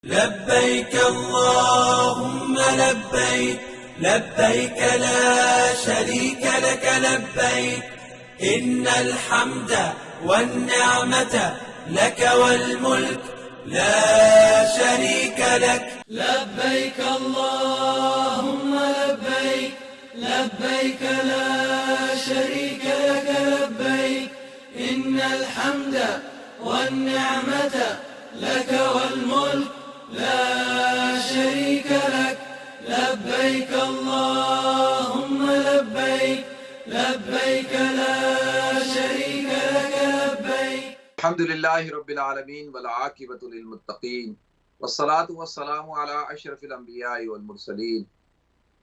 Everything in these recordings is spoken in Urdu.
لبيك اللهم لبيك لبيك لا شريك لك لبيك إن الحمد والنعمة لك والملك لا شريك لك. لبيك اللهم لبيك لبيك لا شريك لك لبيك إن الحمد والنعمة لك والملك لا شريك لك. لبيك اللهم لبيك لبيك لا شريك لك لبيك. الحمد لله رب العالمين والعاقبة للمتقين والصلاة والسلام على أشرف الأنبياء والمرسلين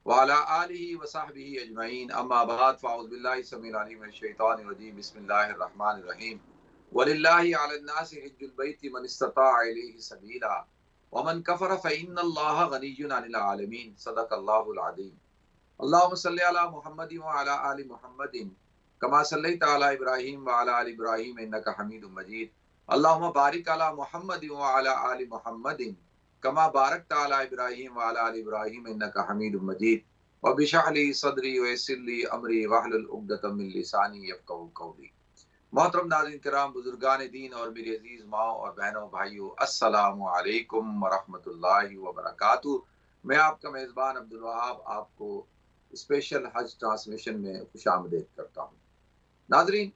وعلى آله وصحبه أجمعين. أما بعد فأعوذ بالله السميع العليم من الشيطان الرجيم. بسم الله الرحمن الرحيم. ولله على الناس حج البيت من استطاع إليه سبيلا ومن كفر فإن الله غني عن العالمين. صدق الله العظيم. اللهم صل على محمد وعلى آل محمد كما صليت على ابراہیم وعلى آل ابراہیم انک حمید مجید. اللهم بارک علی محمد وعلى آل محمد كما بارکت علی ابراہیم وعلى آل ابراہیم انک حمید مجید. رب اشرح لی صدری ویسر لی امری واحلل عقدۃ من لسانی یفقهوا قولی. محترم ناظرین کرام، بزرگان دین اور میری عزیز ماں اور بہنوں بھائیوں، السلام علیکم ورحمۃ اللہ وبرکاتہ. میں آپ کا میزبان عبدالوہاب آپ کو اسپیشل حج ٹرانسمیشن میں خوش آمدید کرتا ہوں. ناظرین،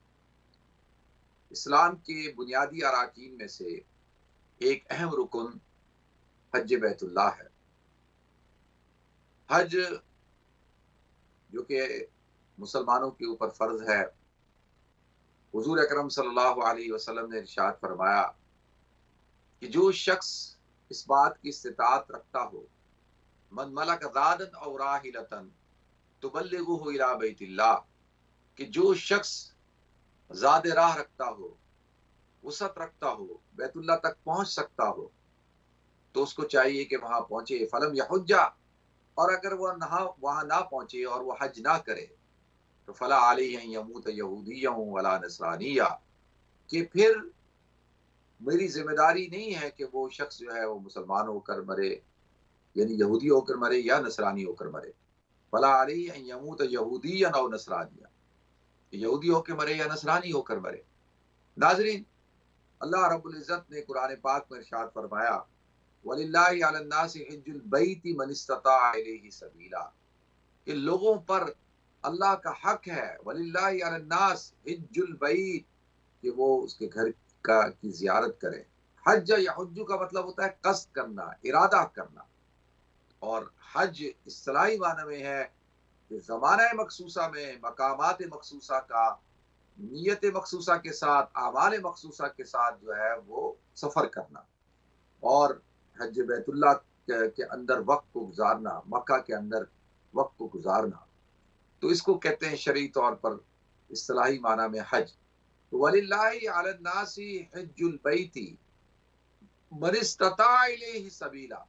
اسلام کے بنیادی اراکین میں سے ایک اہم رکن حج بیت اللہ ہے. حج جو کہ مسلمانوں کے اوپر فرض ہے، حضور اکرم صلی اللہ علیہ وسلم نے ارشاد فرمایا کہ جو شخص اس بات کی استطاعت رکھتا ہو، من ملک زادن او راحلتن تبلغہ الی بیت اللہ، کہ جو شخص زاد راہ رکھتا ہو، وسعت رکھتا ہو، بیت اللہ تک پہنچ سکتا ہو، تو اس کو چاہیے کہ وہاں پہنچے. فلم یحج، اور اگر وہ وہاں نہ پہنچے اور وہ حج نہ کرے تو فلا علیہ ان یموت یہودیا ولا نصرانیا، کہ پھر میری ذمہ داری نہیں ہے کہ وہ شخص جو ہے وہ مسلمان ہو کر مرے، یعنی یہودی ہو کر مرے یا نصرانی ہو کر مرے. فلا علیہ ان یموت یہودیا او نصرانیا، یہودی ہو کے مرے یا نصرانی ہو کر مرے. ناظرین، اللہ رب العزت نے قرآن پاک میں ارشاد فرمایا وَلِلَّهِ عَلَى النَّاسِ حِجُّ الْبَيْتِ مَنِ اسْتَطَاعَ إِلَيْهِ سَبِيلًا، کہ لوگوں پر اللہ کا حق ہے. وَلِلَّهِ عَلَى النَّاسِ حِجُّ الْبَيْتِ، کہ وہ اس کے گھر کی زیارت کریں. حج یا حج کا مطلب ہوتا ہے قصد کرنا، ارادہ کرنا. اور حج اصطلاحی معنی میں ہے کہ زمانہ مخصوصہ میں مقامات مخصوصہ کا نیت مخصوصہ کے ساتھ، اعمال مخصوصہ کے ساتھ جو ہے وہ سفر کرنا، اور حج بیت اللہ کے اندر وقت کو گزارنا، مکہ کے اندر وقت کو گزارنا. تو اس کو کہتے ہیں شرعی طور پر اصطلاحی معنی میں حج. وَلِلَّهِ عَلَى النَّاسِ حِجُّ الْبَيْتِ مَنِ اسْتَطَاعَ إِلَيْهِ سَبِيلًا،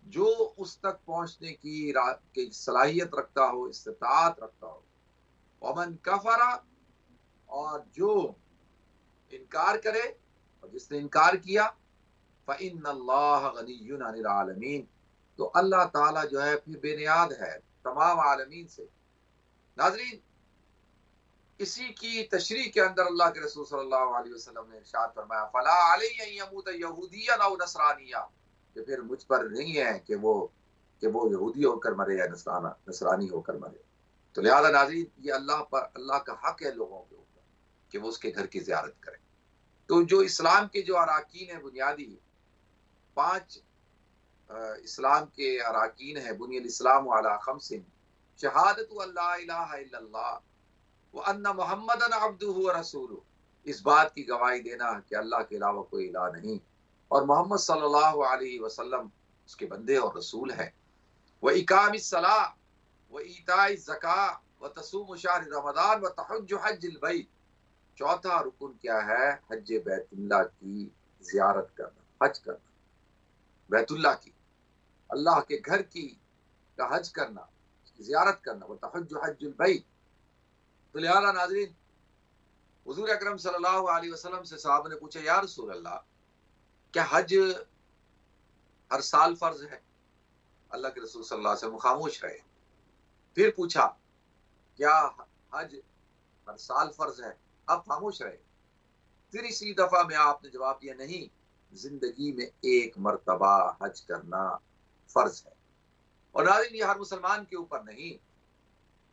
جو اس تک پہنچنے کی صلاحیت رکھتا ہو، استطاعت رکھتا ہو. وَمَنْ كَفَرَ، اور جو انکار کرے، اور جس نے انکار کیا، فَإِنَّ اللَّهَ غَنِيٌّ عَنِ الْعَالَمِينَ، تو اللہ تعالیٰ جو ہے پھر بے نیاز ہے تمام عالمین سے. ناظرین، اسی کی تشریح کے اندر اللہ کے رسول صلی اللہ علیہ وسلم نے ارشاد فرمایا فَلَا عَلَيَّ أَن يَمُوتَ يَهُودِيًّا أَوْ نَصْرَانِيًّا، کہ پھر مجھ پر نہیں ہے کہ وہ یہودی ہو کر مرے یا نصرانی ہو کر مرے. تو لہذا ناظرین، یہ اللہ کا حق ہے لوگوں کے اوپر کہ وہ اس کے گھر کی زیارت کریں. تو جو اسلام کے جو اراکین ہیں بنیادی 5 اسلام کے اراکین ہیں. بنی الاسلام علی 5، شہادت ان لا الہ الا اللہ وان محمدً عبدہ ورسولہ، اس بات کی گواہی دینا کہ اللہ کے علاوہ کوئی الہ نہیں اور محمد صلی اللہ علیہ وسلم اس کے بندے اور رسول ہیں. وإقام الصلاۃ وإیتاء الزکاۃ وتصوم شہر رمضان وتحج حج البیت. چوتھا رکن کیا ہے؟ حج بیت اللہ کی زیارت کرنا، حج کرنا، بیت اللہ کی، اللہ کے گھر کی کا حج کرنا، زیارت کرنا. وتحج حج البیت. تو لہذا ناظرین، حضور اکرم صلی اللہ علیہ وسلم سے صحابہ نے پوچھا یا رسول اللہ، کیا حج ہر سال فرض ہے؟ اللہ کے رسول صلی اللہ علیہ وسلم خاموش رہے. پھر پوچھا کیا حج ہر سال فرض ہے؟ اب خاموش رہے. پھر اسی دفعہ میں آپ نے جواب دیا نہیں، زندگی میں ایک مرتبہ حج کرنا فرض ہے. اور ناظرین یہ ہر مسلمان کے اوپر نہیں،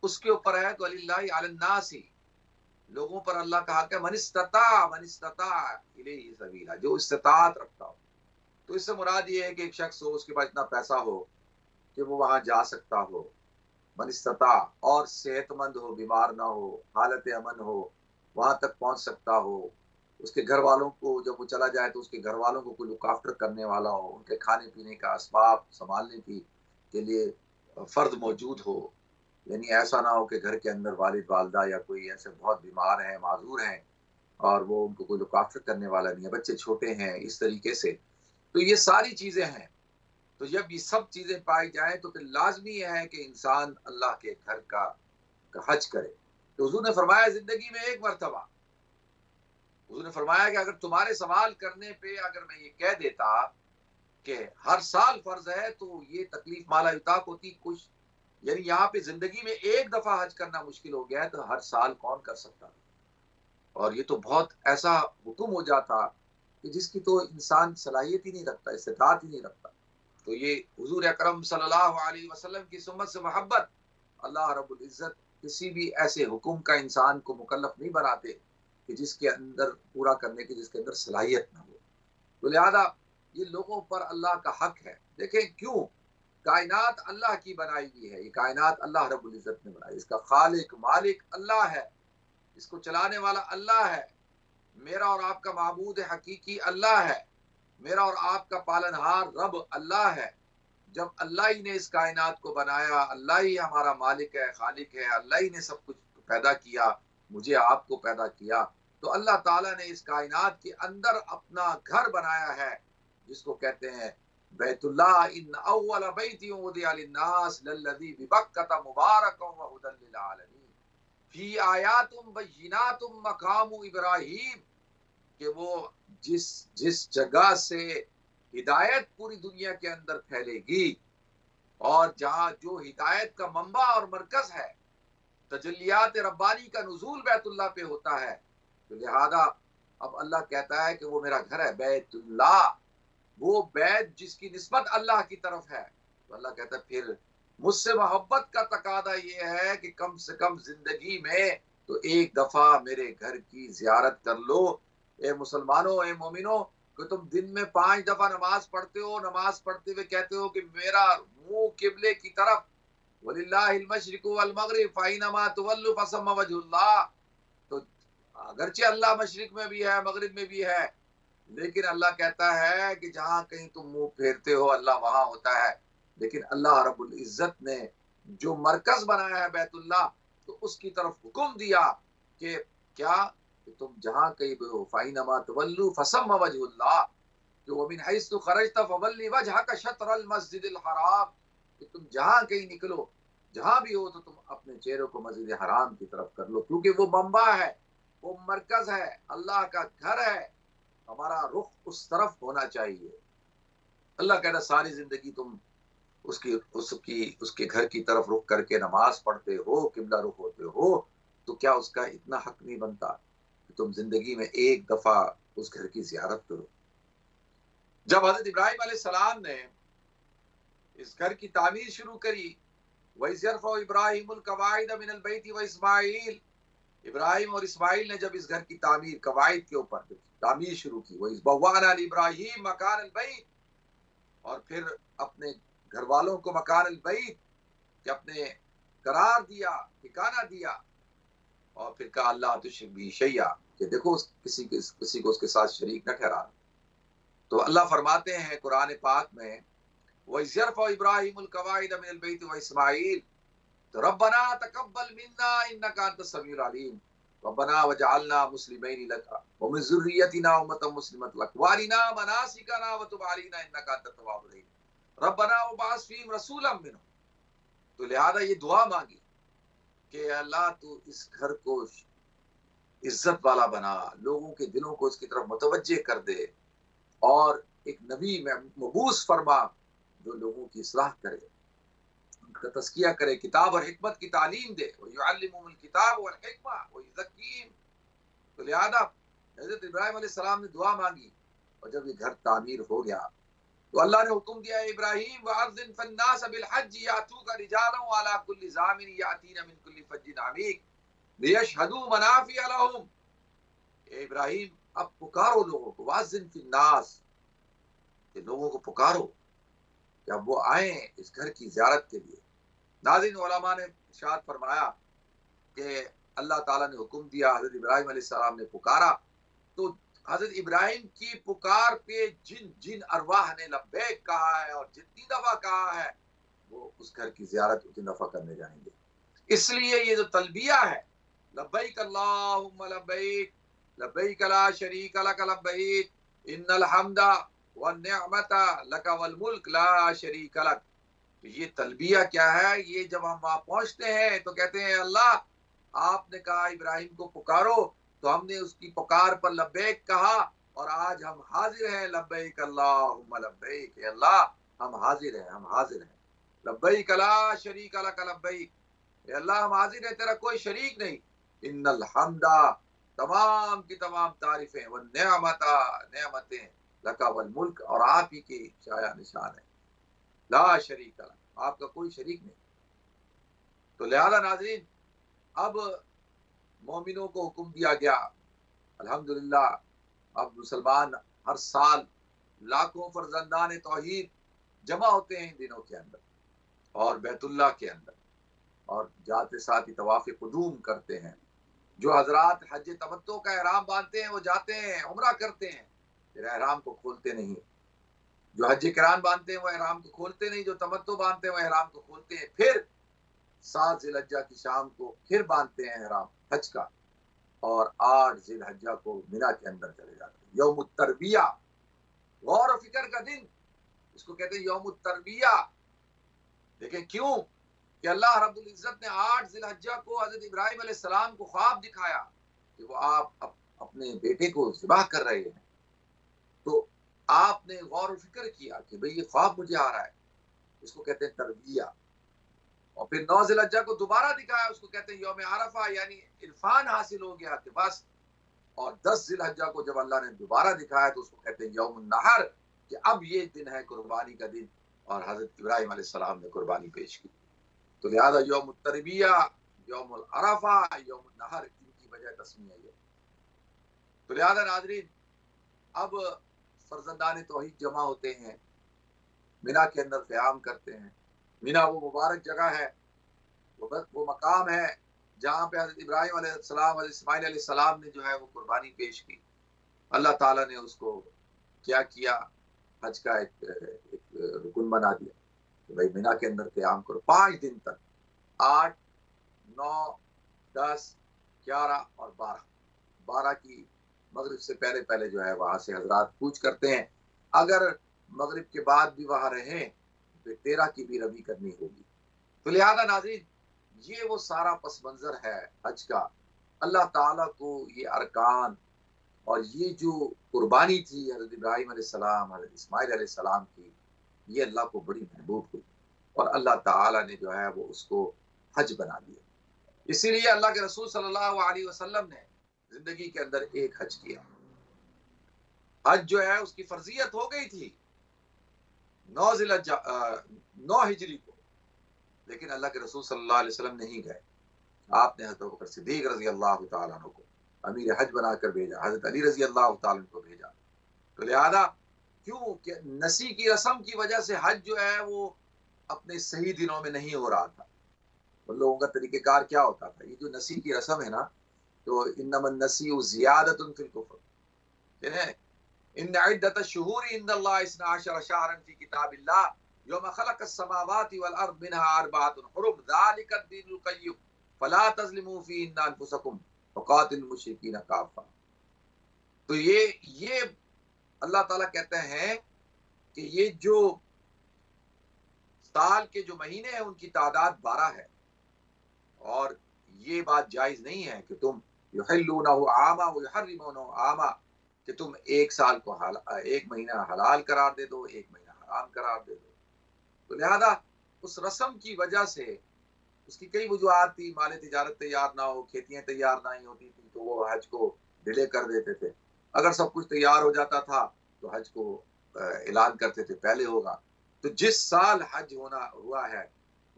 اس کے اوپر ہے تو وَلِلَّهِ عَلَى النَّاسِ، لوگوں پر اللہ کا حق ہے، من استطاع الیہ سبیلا، جو استطاعت رکھتا ہو. تو اس سے مراد یہ ہے کہ ایک شخص ہو، اس کے پاس اتنا پیسہ ہو کہ وہ وہاں جا سکتا ہو، من استطاع، اور صحت مند ہو، بیمار نہ ہو، حالت امن ہو، وہاں تک پہنچ سکتا ہو. اس کے گھر والوں کو جب وہ چلا جائے تو اس کے گھر والوں کو کوئی لک آفٹر کرنے والا ہو، ان کے کھانے پینے کا اسباب سنبھالنے کی کے لیے فرد موجود ہو. یعنی ایسا نہ ہو کہ گھر کے اندر والد والدہ یا کوئی ایسے بہت بیمار ہیں، معذور ہیں، اور وہ ان کو کوئی لک آفٹر کرنے والا نہیں ہے، بچے چھوٹے ہیں، اس طریقے سے. تو یہ ساری چیزیں ہیں. تو جب یہ سب چیزیں پائی جائیں تو پھر لازمی ہے کہ انسان اللہ کے گھر کا حج کرے. تو حضور نے فرمایا زندگی میں ایک مرتبہ. حضور نے فرمایا کہ اگر تمہارے سوال کرنے پہ اگر میں یہ کہہ دیتا کہ ہر سال فرض ہے تو یہ تکلیف مالا یطاق ہوتی کچھ. یعنی یہاں پہ زندگی میں ایک دفعہ حج کرنا مشکل ہو گیا ہے، تو ہر سال کون کر سکتا؟ اور یہ تو بہت ایسا حکم ہو جاتا کہ جس کی تو انسان صلاحیت ہی نہیں رکھتا، استطاعت ہی نہیں رکھتا. تو یہ حضور اکرم صلی اللہ علیہ وسلم کی سنت سے محبت، اللہ رب العزت کسی بھی ایسے حکم کا انسان کو مکلف نہیں بناتے کہ جس کے اندر پورا کرنے کی جس کے اندر صلاحیت نہ ہو. تو لہذا یہ لوگوں پر اللہ کا حق ہے. دیکھیں کیوں، کائنات اللہ کی بنائی ہوئی ہے، یہ کائنات اللہ رب العزت نے بنائی، اس کا خالق مالک اللہ ہے، اس کو چلانے والا اللہ ہے. میرا اور آپ کا معبود حقیقی اللہ ہے، میرا اور آپ کا پالنہار رب اللہ ہے. جب اللہ ہی نے اس کائنات کو بنایا، اللہ ہی ہمارا مالک ہے، خالق ہے، اللہ ہی نے سب کچھ پیدا کیا، مجھے آپ کو پیدا کیا، تو اللہ تعالیٰ نے اس کائنات کے اندر اپنا گھر بنایا ہے جس کو کہتے ہیں بیت اللہ. ان اول بیت وضع للناس للذی ببکۃ مبارکا وہدی للعالمین فی آیات بینات مقام ابراہیم، کہ وہ جس جگہ سے ہدایت پوری دنیا کے اندر پھیلے گی اور جہاں جو ہدایت کا منبع اور مرکز ہے، تجلیات ربانی کا نزول بیت اللہ پہ ہوتا ہے. تو لہذا اب اللہ کہتا ہے کہ وہ میرا گھر ہے بیت اللہ، وہ بیت جس کی نسبت اللہ کی طرف ہے. تو اللہ کہتا ہے پھر مجھ سے محبت کا تقاضا یہ ہے کہ کم سے کم زندگی میں تو ایک دفعہ میرے گھر کی زیارت کر لو. اے مسلمانوں، اے مومنوں، کہ تم دن میں 5 دفعہ نماز پڑھتے ہو، نماز پڑھتے ہوئے کہتے ہو کہ میرا منہ قبلے کی طرف، وَلِلَّهِ الْمَشْرِقُ وَالْمَغْرِبُ فَأَيْنَمَا تُوَلُّوا فَثَمَّ وَجْهُ اللَّهِ. تو اگرچہ اللہ مشرق میں بھی ہے، مغرب میں بھی ہے، لیکن اللہ کہتا ہے کہ جہاں کہیں تم منہ پھیرتے ہو اللہ وہاں ہوتا ہے. لیکن اللہ رب العزت نے جو مرکز بنایا ہے بیت اللہ، تو اس کی طرف حکم دیا کہ کیا کہ تم جہاں کہیں بھی ہو فَأَيْنَمَا تُوَلُّوا فَثَمَّ وَجْهُ اللَّهِ، کہ وَمِنْ حَيْثُ خَرَجْتَ فَوَلِّ وَجْهَكَ شَطْرَ الْمَسْجِدِ الْحَرَامِ، کہ تم جہاں کہیں نکلو، جہاں بھی ہو، تو تم اپنے چہرے کو مسجد حرام کی طرف کر لو، کیونکہ وہ منبع ہے، وہ مرکز ہے، اللہ کا گھر ہے، ہمارا رخ اس طرف ہونا چاہیے. اللہ کہتا ہے ساری زندگی تم اس کے گھر کی طرف رخ کر کے نماز پڑھتے ہو، قبلہ رخ ہوتے ہو، تو کیا اس کا اتنا حق نہیں بنتا کہ تم زندگی میں ایک دفعہ اس گھر کی زیارت کرو؟ جب حضرت ابراہیم علیہ السلام نے اس گھر کی تعمیر شروع کری، وَإِذْ يَرْفَعُ إِبْرَاهِيمُ الْقَوَاعِدَ مِنَ الْبَيْتِ وَإِسْمَاعِيلُ، ابراہیم اور اسماعیل نے جب اس گھر کی تعمیر، قواعد کے اوپر تعمیر شروع کی، وَإِذْ بَوَّأْنَا لِإِبْرَاهِيمَ مَكَانَ الْبَيْتِ، اور پھر اپنے گھر والوں کو مکان البیت کہ اپنے قرار دیا، ٹھکانہ دیا، اور پھر کہا اللہ تشرک بی شیئا، کہ دیکھو کسی کو اس کے ساتھ شریک نہ ٹھہرانا. تو اللہ فرماتے ہیں قرآن پاک میں وَإِذْ يَرْفَعُ إِبْرَاهِيمُ الْقَوَاعِدَ مِنَ الْبَيْتِ وَإِسْمَاعِيلُ تو ربنا تقبل منا انك انت السميع العليم ربنا وجعلنا مسلمين لك ومن ذريتنا امة مسلمة لك وارنا مناسكنا وتب علينا انك انت التواب الرحيم ربنا وبعث فيهم رسولا منهم. تو لہذا یہ دعا مانگی کہ اللہ تو اس گھر کو عزت والا بنا، لوگوں کے دلوں کو اس کی طرف متوجہ کر دے، اور ایک نبی مبعوث فرما جو لوگوں کی اصلاح کرے، ان کا تزکیہ کرے، کتاب اور حکمت کی تعلیم دے، وَيُعَلِّمُهُمُ الْكِتَابَ وَالْحِكْمَةَ وَيُزَكِّيهِمْ۔ تو لہذا حضرت ابراہیم علیہ السلام نے دعا مانگی، اور جب یہ گھر تعمیر ہو گیا تو اللہ نے حکم دیا ابراہیم وَأَذِّن فِي النَّاسِ بِالْحَجِّ يَأْتُوكَ رِجَالًا وَعَلَىٰ كُلِّ ضَامِرٍ يَأْتِينَ مِنْ كُلِّ فَجٍّ عَمِيقٍ لِيَشْهَدُوا مَنَافِعَ لَهُمْ۔ اے ابراہیم اب پکارو لوگوں کو، وَأَذِّن فِي النَّاسِ، کہ لوگوں کو پکارو کہ اب وہ آئیں اس گھر کی زیارت کے لیے۔ ناظرین، علماء نے ارشاد فرمایا کہ اللہ تعالیٰ نے حکم دیا، حضرت ابراہیم علیہ السلام نے پکارا، تو حضرت ابراہیم کی پکار پہ جن جن ارواح نے لبیک کہا ہے اور جتنی دفعہ کہا ہے وہ اس گھر کی زیارت اتنی دفعہ کرنے جائیں گے۔ اس لیے یہ جو تلبیہ ہے، لبیک اللہم لبیک لبیک لا شریک لک لبیک ان الحمد والنعمت لک والملک لا شریک لک، یہ تلبیہ کیا ہے؟ یہ جب ہم وہاں پہنچتے ہیں تو کہتے ہیں اللہ آپ نے کہا ابراہیم کو پکارو، تو ہم نے اس کی پکار پر لبیک کہا، اور آج ہم حاضر ہیں، لبیک اللہم لبیک، اے اللہ ہم حاضر ہیں، ہم حاضر ہیں، لبیک لا شریک لک لبیک، اے اللہ ہم حاضر ہیں، تیرا کوئی شریک نہیں، ان الحمد تمام کی تمام تعریفیں، والنعمت نعمتیں، لک والملک اور آپ ہی کی شایع نشان ہے، لا شریک لک آپ کا کوئی شریک نہیں۔ تو لہذا ناظرین اب مومنوں کو حکم دیا گیا، الحمدللہ اب مسلمان ہر سال لاکھوں فرزندان توحید جمع ہوتے ہیں ان دنوں کے اندر اور بیت اللہ کے اندر، اور جاتے ساتھ ہی طواف قدوم کرتے ہیں۔ جو حضرات حج تمتع کا احرام باندھتے ہیں وہ جاتے ہیں، عمرہ کرتے ہیں، پھر احرام کو کھولتے نہیں۔ جو حج قران باندھتے ہیں وہ احرام کو کھولتے نہیں، جو تمتع باندھتے ہیں وہ احرام کو کھولتے ہیں، پھر 7 ذی الحجہ کی شام کو پھر باندھتے ہیں احرام حج کا، اور 8 ذی الحجہ کو مینا کے اندر چلے جاتے ہیں۔ یوم التربیہ، غور و فکر کا دن، اس کو کہتے ہیں یوم التربیہ۔ لیکن کیوں؟ کہ اللہ رب العزت نے 8 ذی الحجہ کو حضرت ابراہیم علیہ السلام کو خواب دکھایا کہ وہ آپ اپنے بیٹے کو ذبح کر رہے ہیں، تو آپ نے غور و فکر کیا کہ بھئی یہ خواب مجھے آ رہا ہے، اس کو کہتے ہیں تربیہ۔ اور پھر 9 ذی الحجہ کو دوبارہ دکھایا، اس کو کہتے ہیں یوم عرفہ، یعنی عرفان حاصل ہو گیا کہ بس۔ اور 10 ذی الحجہ کو جب اللہ نے دوبارہ دکھایا تو اس کو کہتے ہیں یوم النحر، کہ اب یہ دن ہے قربانی کا دن، اور حضرت ابراہیم علیہ السلام نے قربانی پیش کی۔ تو لہذا یوم التربیہ، یوم العرفہ، یوم النحر، ان کی وجہ تسمیہ ہے۔ تو لہذا ناظرین اب فرزندان توحید جمع ہوتے ہیں، مینا کے اندر قیام کرتے ہیں۔ مینا وہ مبارک جگہ ہے، وہ مقام ہے جہاں پہ حضرت ابراہیم علیہ السلام اور اسماعیل علیہ السلام نے جو ہے وہ قربانی پیش کی۔ اللہ تعالیٰ نے اس کو کیا حج کا ایک رکن بنا دیا کہ بھائی مینا کے اندر قیام کرو 5 دن تک، 8، 9، 10، 11 اور 12 کی مغرب سے پہلے جو ہے وہاں سے حضرات کوچ کرتے ہیں۔ اگر مغرب کے بعد بھی وہاں رہیں پھر 13 کی بھی رمی کرنی ہوگی۔ تو لہذا ناظرین یہ وہ سارا پس منظر ہے حج کا۔ اللہ تعالیٰ کو یہ ارکان اور یہ جو قربانی تھی حضرت ابراہیم علیہ السلام حضرت اسماعیل علیہ السلام کی، یہ اللہ کو بڑی محبوب ہوئی، اور اللہ تعالیٰ نے جو ہے وہ اس کو حج بنا دیا۔ اسی لیے اللہ کے رسول صلی اللہ علیہ وسلم نے زندگی کے اندر ایک حج کیا۔ حج جو ہے اس کی فرضیت ہو گئی تھی 9 ہجری کو، لیکن اللہ کے رسول صلی اللہ علیہ وسلم نہیں گئے۔ آپ نے حضرت ابوبکر صدیق رضی اللہ تعالیٰ عنہ کو امیر حج بنا کر بھیجا، حضرت علی رضی اللہ تعالیٰ عنہ کو بھیجا۔ تو لہذا کیوں کہ نسی کی رسم کی وجہ سے حج جو ہے وہ اپنے صحیح دنوں میں نہیں ہو رہا تھا۔ ان لوگوں کا طریقہ کار کیا ہوتا تھا؟ یہ جو نسی کی رسم ہے نا، تو انما النسیء زیادۃ فی الکفر، ان عدۃ الشہور عند اللہ 12 شہرا فی کتاب اللہ یوم خلق السماوات والارض منها 4 حرم ذلک الدین القیم فلا تظلموا فیہن انفسکم وقاتلوا المشرکین کافہ۔ تو یہ اللہ تعالیٰ کہتے ہیں کہ یہ جو سال کے جو مہینے ہیں ان کی تعداد 12 ہے، اور یہ بات جائز نہیں ہے کہ تم یحلونہ عاما ویحرمونہ عاما، کہ تم ایک سال کو ایک مہینہ حلال قرار دے دو، ایک مہینہ حرام قرار دے دو. تو لہذا اس رسم کی وجہ سے اس کی کئی وجوہات تھی. مال تجارت تیار نہ ہو، کھیتیاں تیار نہیں ہوتی تھی تو وہ حج کو ڈیلے کر دیتے تھے. اگر سب کچھ تیار ہو جاتا تھا تو حج کو اعلان کرتے تھے پہلے ہوگا. تو جس سال حج ہوا ہے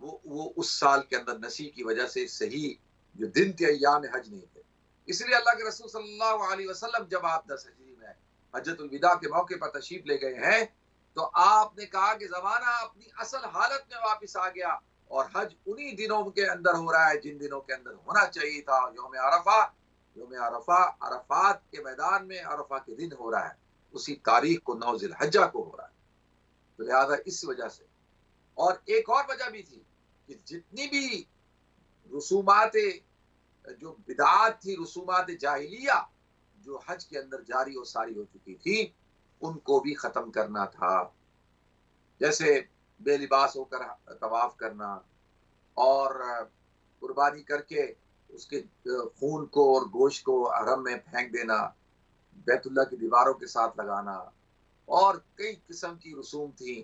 وہ اس سال کے اندر نسی کی وجہ سے صحیح جو دن تھے ایام حج نہیں تھے. اس لیے اللہ کے رسول صلی اللہ علیہ وسلم جب آپ 10 ہجری میں حجۃ الوداع کے موقع پر تشریف لے گئے ہیں تو آپ نے کہا کہ زمانہ اپنی اصل حالت میں واپس آ گیا اور حج انہی دنوں کے اندر ہو رہا ہے جن دنوں کے اندر ہونا چاہیے تھا. یوم عرفہ عرفات کے میدان میں عرفہ کے دن ہو رہا ہے، اسی تاریخ کو 9 ذی الحجہ کو ہو رہا ہے. تو لہٰذا اس وجہ سے، اور ایک اور وجہ بھی تھی کہ جتنی بھی رسومات جو بدعات تھی، رسومات جاہلیہ جو حج کے اندر جاری اور ساری ہو چکی تھی، ان کو بھی ختم کرنا تھا. جیسے بے لباس ہو کر طواف کرنا اور قربانی کر کے اس کے خون کو اور گوشت کو حرم میں پھینک دینا، بیت اللہ کی دیواروں کے ساتھ لگانا، اور کئی قسم کی رسوم تھیں.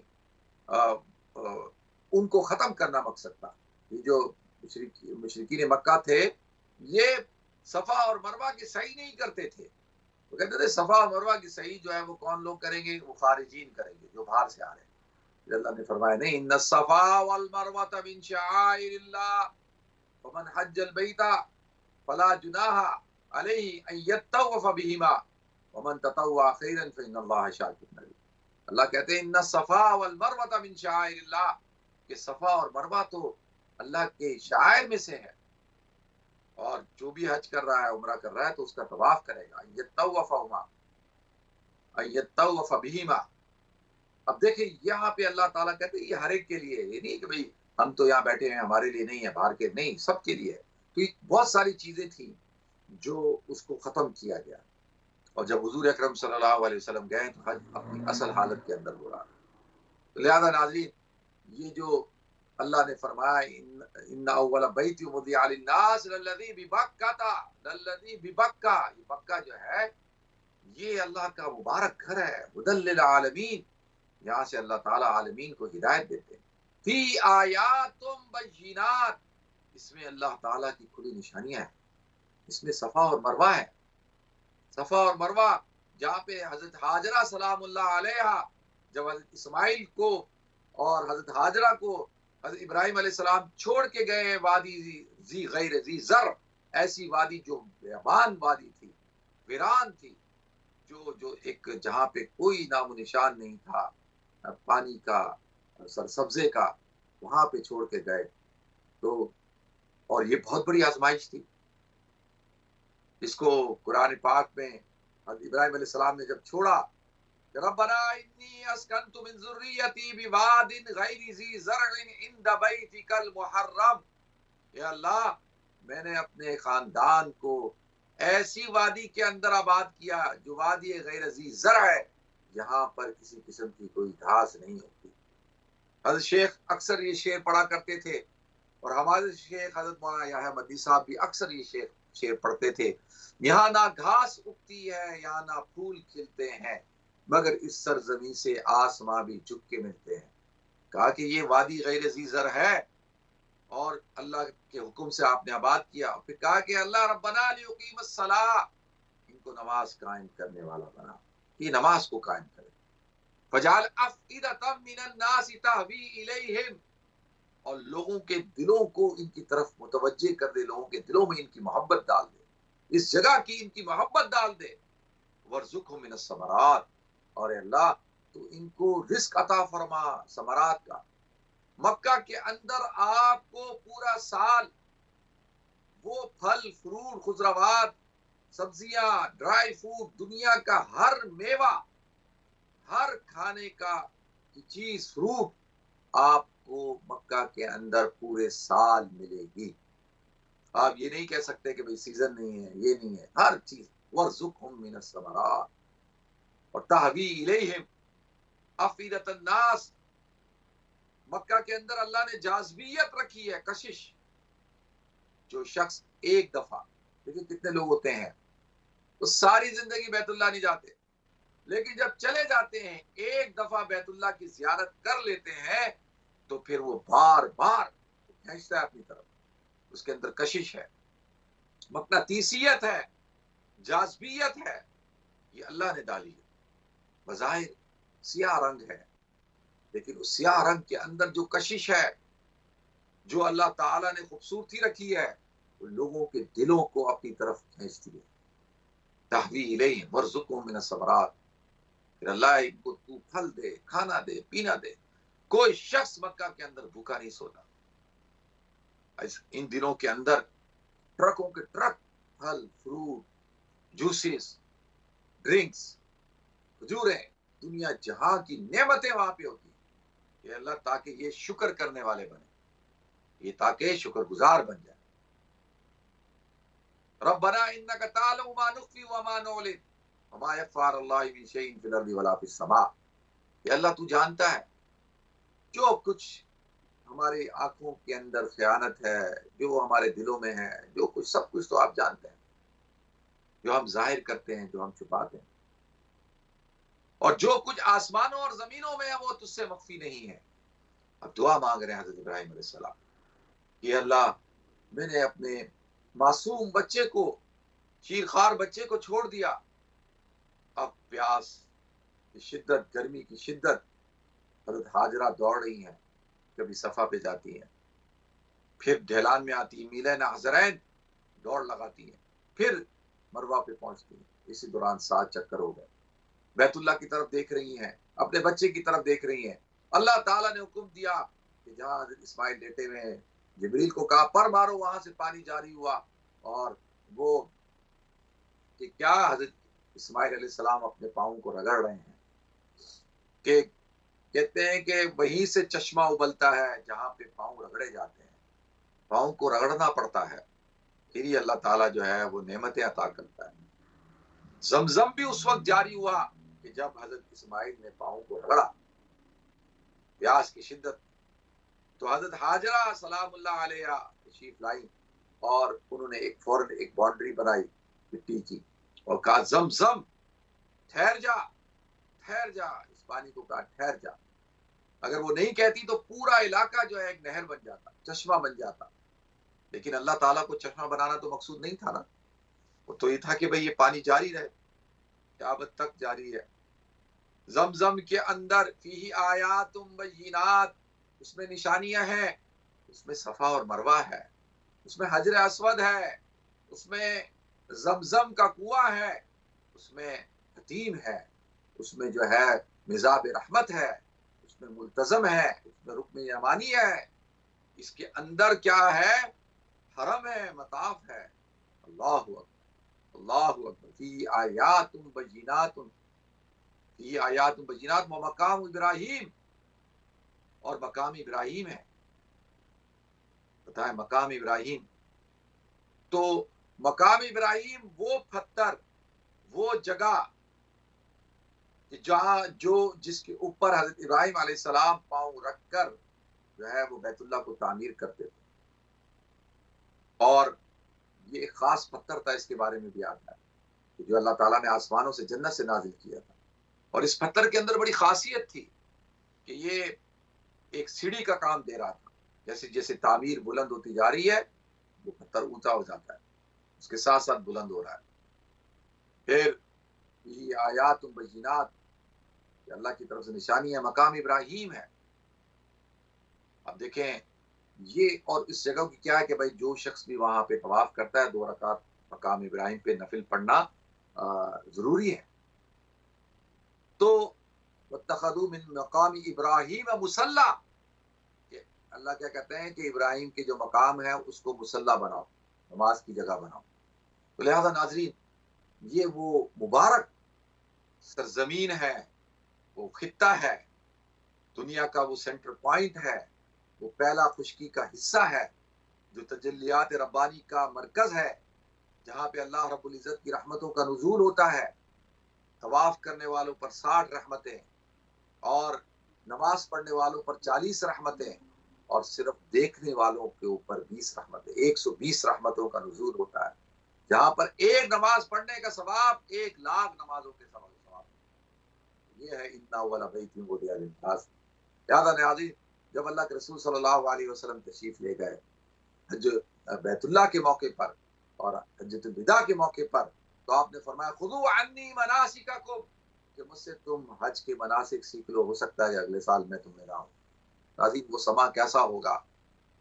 ان کو ختم کرنا مقصد تھا. یہ جو مشرکین مکہ تھے یہ صفا اور مروہ کی صحیح نہیں کرتے تھے. وہ کہتے تھے صفا اور مروہ کی صحیح جو ہے وہ کون لوگ کریں گے؟ وہ خارجین کریں گے جو باہر سے آ رہے ہیں. اللہ نے فرمایا نہیں، ان الصفا والمروہ من شعائر اللہ ومن حج البیت فلا جناح علیہ ان یطوف بہما ومن تطوع خیرا فإن اللہ شاکر علیم. اللہ کہتے ہیں ان الصفا والمروہ من شعائر اللہ، کہ صفا اور مروہ تو اللہ کے شعائر میں سے ہے، اور جو بھی حج کر رہا ہے عمرہ کر رہا ہے تو اس کا طواف کرے گا. یطوف بہما. اب دیکھیں یہاں پہ اللہ تعالیٰ کہتے ہیں یہ ہر ایک کے لیے، یہ نہیں کہ بھئی ہم تو یہاں بیٹھے ہیں ہمارے لیے نہیں ہے، باہر کے نہیں، سب کے لیے ہے. تو یہ بہت ساری چیزیں تھیں جو اس کو ختم کیا گیا. اور جب حضور اکرم صلی اللہ علیہ وسلم گئے تو حج اپنی اصل حالت کے اندر ہو رہا. تو لہذا ناظرین، یہ جو اللہ نے فرمایا ان اول بیت وضع للناس للذی ببکہ، یہ بکہ جو ہے یہ اللہ کا مبارک گھر ہے، ہدی للعالمین. یہاں سے اللہ تعالیٰ عالمین کو ہدایت دیتے ہیں. فی آیات بینات، اس میں اللہ تعالیٰ کی کھلی نشانیاں ہیں. اس میں صفا اور مروہ ہے. صفا اور مروہ جہاں پہ حضرت ہاجرہ سلام اللہ علیہا جب حضرت اسماعیل کو اور حضرت ہاجرہ کو حضرت ابراہیم علیہ السلام چھوڑ کے گئے ہیں وادی غیر ذی زر، ایسی وادی جو بیابان وادی تھی، ویران تھی، جو ایک جہاں پہ کوئی نام و نشان نہیں تھا پانی کا، سرسبزے کا، وہاں پہ چھوڑ کے گئے. تو اور یہ بہت بڑی آزمائش تھی. اس کو قرآن پاک میں حضرت ابراہیم علیہ السلام نے جب چھوڑا، ربنا انی اسکنت من ذریتی بواد غیر ذی زرع عند بیتک المحرم، اے اللہ میں نے اپنے خاندان کو ایسی وادی کے اندر آباد کیا جو وادی غیر ذی زرع ہے، جہاں پر کسی قسم کی کوئی گھاس نہیں ہوتی. حضرت شیخ اکثر یہ شعر پڑھا کرتے تھے، اور ہمارے شیخ حضرت مولانا یحییٰ مدنی صاحب بھی اکثر یہ شعر پڑھتے تھے. یہاں نہ گھاس اگتی ہے، یہاں نہ پھول کھلتے ہیں، مگر اس سرزمین سے آسماں بھی جھک کے ملتے ہیں. کہا کہ یہ وادی غیر ذی زرع ہے اور اللہ کے حکم سے آپ نے آباد کیا. پھر کہا کہ اللہ ربنا لیقیم الصلاۃ، ان کو نماز قائم کرنے والا بنا، یہ نماز کو قائم کرے. فجعل افئدۃ من الناس تہوی الیہم، اور لوگوں کے دلوں کو ان کی طرف متوجہ کر دے، لوگوں کے دلوں میں ان کی محبت ڈال دے، اس جگہ کی ان کی محبت ڈال دے. وارزقھم من الثمرات، اور اللہ تو ان کو رزق عطا فرما ثمرات کا. مکہ کے اندر آپ کو پورا سال وہ پھل فروٹ خضروات سبزیاں ڈرائی فروٹ دنیا کا ہر میوہ ہر کھانے کا چیز فروٹ آپ کو مکہ کے اندر پورے سال ملے گی. آپ یہ نہیں کہہ سکتے کہ بھئی سیزن نہیں ہے، یہ نہیں ہے، ہر چیز. وارزقھم من الثمرات اور تہوی الیہم افئدۃ الناس. مکہ کے اندر اللہ نے جاذبیت رکھی ہے، کشش. جو شخص ایک دفعہ، دیکھیں کتنے لوگ ہوتے ہیں تو ساری زندگی بیت اللہ نہیں جاتے، لیکن جب چلے جاتے ہیں ایک دفعہ بیت اللہ کی زیارت کر لیتے ہیں تو پھر وہ بار بار کھینچتا ہے اپنی طرف. اس کے اندر کشش ہے، مقناطیسیت ہے، جاذبیت ہے، یہ اللہ نے ڈالی ہے. بظاہر سیاہ رنگ ہے، لیکن اس سیاہ رنگ کے اندر جو کشش ہے، جو اللہ تعالیٰ نے خوبصورتی رکھی ہے، وہ لوگوں کے دلوں کو اپنی طرف کھینچتی ہے. تحوی الیہم وارزقہم من الثمرات، پھر اللہ ان کو تو پھل دے، کھانا دے، پینا دے. کوئی شخص مکہ کے اندر بھوکا نہیں سوتا. ان دنوں کے اندر ٹرکوں کے ٹرک پھل، فروٹ، جوسز، ڈرنکس، کھجوریں، دنیا جہاں کی نعمتیں وہاں پہ ہوتی ہیں. یہ اللہ تاکہ یہ شکر کرنے والے بنے، یہ تاکہ شکر گزار بن جائے. ربنا انک تعلم ما نخفی وما نعلن وما یخفی علی اللہ من شیء فی الارض ولا فی السماء. یہ اللہ تو جانتا ہے جو کچھ ہماری آنکھوں کے اندر خیانت ہے، جو ہمارے دلوں میں ہے، جو کچھ سب کچھ تو آپ جانتے ہیں. جو ہم ظاہر کرتے ہیں، جو ہم چھپاتے ہیں، اور جو کچھ آسمانوں اور زمینوں میں ہے وہ تجھ سے مخفی نہیں ہے. اب دعا مانگ رہے ہیں حضرت ابراہیم علیہ السلام کہ اللہ میں نے اپنے معصوم بچے کو، شیرخوار بچے کو چھوڑ دیا. اب پیاس کی شدت، گرمی کی شدت، حضرت ہاجرہ دوڑ رہی ہیں، کبھی صفا پہ جاتی ہیں، پھر ڈھلان میں آتی ہیں، میلہ نہزرین دوڑ لگاتی ہیں، پھر مروہ پہ پہنچتی ہیں. اسی دوران 7 چکر ہو گئے. بیت اللہ کی طرف دیکھ رہی ہیں، اپنے بچے کی طرف دیکھ رہی ہیں. اللہ تعالیٰ نے حکم دیا کہ جہاں حضرت اسماعیل لیٹے ہوئے ہیں، جبریل کو کہا پر مارو، وہاں سے پانی جاری ہوا. اور وہ کہ کیا حضرت اسماعیل علیہ السلام اپنے پاؤں کو رگڑ رہے ہیں، کہ کہتے ہیں کہ وہیں سے چشمہ ابلتا ہے جہاں پہ پاؤں رگڑے جاتے ہیں. پاؤں کو رگڑنا پڑتا ہے، پھر ہی اللہ تعالیٰ جو ہے وہ نعمتیں عطا کرتا ہے. زمزم بھی اس وقت جاری ہوا کہ جب حضرت اسماعیل نے پاؤں کو رگڑا. پیاس کی شدت، تو حضرت ہاجرہ سلام اللہ علیہ تشریف لائی اور انہوں نے فوراً ایک باؤنڈری بنائی مٹی کی اور کہا زمزم ٹھہر جا، ٹھہر جا. اس پانی کو کہا ٹھہر جا. اگر وہ نہیں کہتی تو پورا علاقہ جو ہے ایک نہر بن جاتا، چشمہ بن جاتا. لیکن اللہ تعالیٰ کو چشمہ بنانا تو مقصود نہیں تھا نا، وہ تو یہ تھا کہ بھئی یہ پانی جاری رہے، قیامت تک جاری ہے. زمزم کے اندر فیہ آیات بینات، اس میں نشانیاں ہیں، اس میں صفا اور مروہ ہے، اس میں حجر اسود ہے، اس میں زمزم کا کنواں ہے، اس میں حتیم ہے، اس میں جو ہے مزاب رحمت ہے، اس میں ملتزم ہے، اس میں رکن یمانی ہے. اس کے اندر کیا ہے؟ حرم ہے، مطاف ہے. اللہ اکبر، اللہ اکبر. فی آیات بینات، فی آیات بینات و مقام ابراہیم، اور مقام ابراہیم ہے. بتائیں مقام ابراہیم، تو مقام ابراہیم وہ پتھر، وہ جگہ جہاں جس کے اوپر حضرت ابراہیم علیہ السلام پاؤں رکھ کر جو ہے وہ بیت اللہ کو تعمیر کرتے تھے. اور یہ ایک خاص پتھر تھا، اس کے بارے میں بھی آتا ہے کہ جو اللہ تعالیٰ نے آسمانوں سے جنت سے نازل کیا تھا. اور اس پتھر کے اندر بڑی خاصیت تھی کہ یہ ایک سیڑھی کا کام دے رہا تھا. جیسے جیسے تعمیر بلند ہوتی جا رہی ہے وہ پتھر اونچا ہو جاتا ہے، اس کے ساتھ ساتھ بلند ہو رہا ہے. پھر یہ آیات بینات کہ اللہ کی طرف سے نشانی ہے، مقام ابراہیم ہے. اب دیکھیں یہ، اور اس جگہ کی کیا ہے کہ بھائی جو شخص بھی وہاں پہ طواف کرتا ہے 2 رکعت مقام ابراہیم پہ نفل پڑھنا ضروری ہے. تو واتخذوا من مقام ابراہیم مصلی، کہ اللہ کیا کہتے ہیں کہ ابراہیم کے جو مقام ہے اس کو مصلی بناؤ، نماز کی جگہ بناؤ. تو لہذا ناظرین یہ وہ مبارک سرزمین ہے، وہ خطہ ہے، دنیا کا وہ سینٹر پوائنٹ ہے، وہ پہلا خشکی کا حصہ ہے، جو تجلیات ربانی کا مرکز ہے، جہاں پہ اللہ رب العزت کی رحمتوں کا نزول ہوتا ہے. طواف کرنے والوں پر 60 رحمتیں، اور نماز پڑھنے والوں پر 40 رحمتیں، اور صرف دیکھنے والوں کے اوپر 20 رحمتیں. 120 رحمتوں کا نزول ہوتا ہے، جہاں پر ایک نماز پڑھنے کا ثواب 1,00,000 نمازوں کے ثواب. یہ ہے انا اول بیت وضع للناس. یاد ناظرین جب اللہ کے رسول صلی اللہ علیہ وسلم تشریف لے گئے حج بیت اللہ کے موقع پر اور حجۃ الوداع کے موقع پر, تو آپ نے فرمایا خذوا عنی مناسککم, کہ مجھ سے تم حج کے مناسک سیکھ لو, ہو سکتا ہے اگلے سال میں تمہیں نہ ہوں. ناظرین وہ سما کیسا ہوگا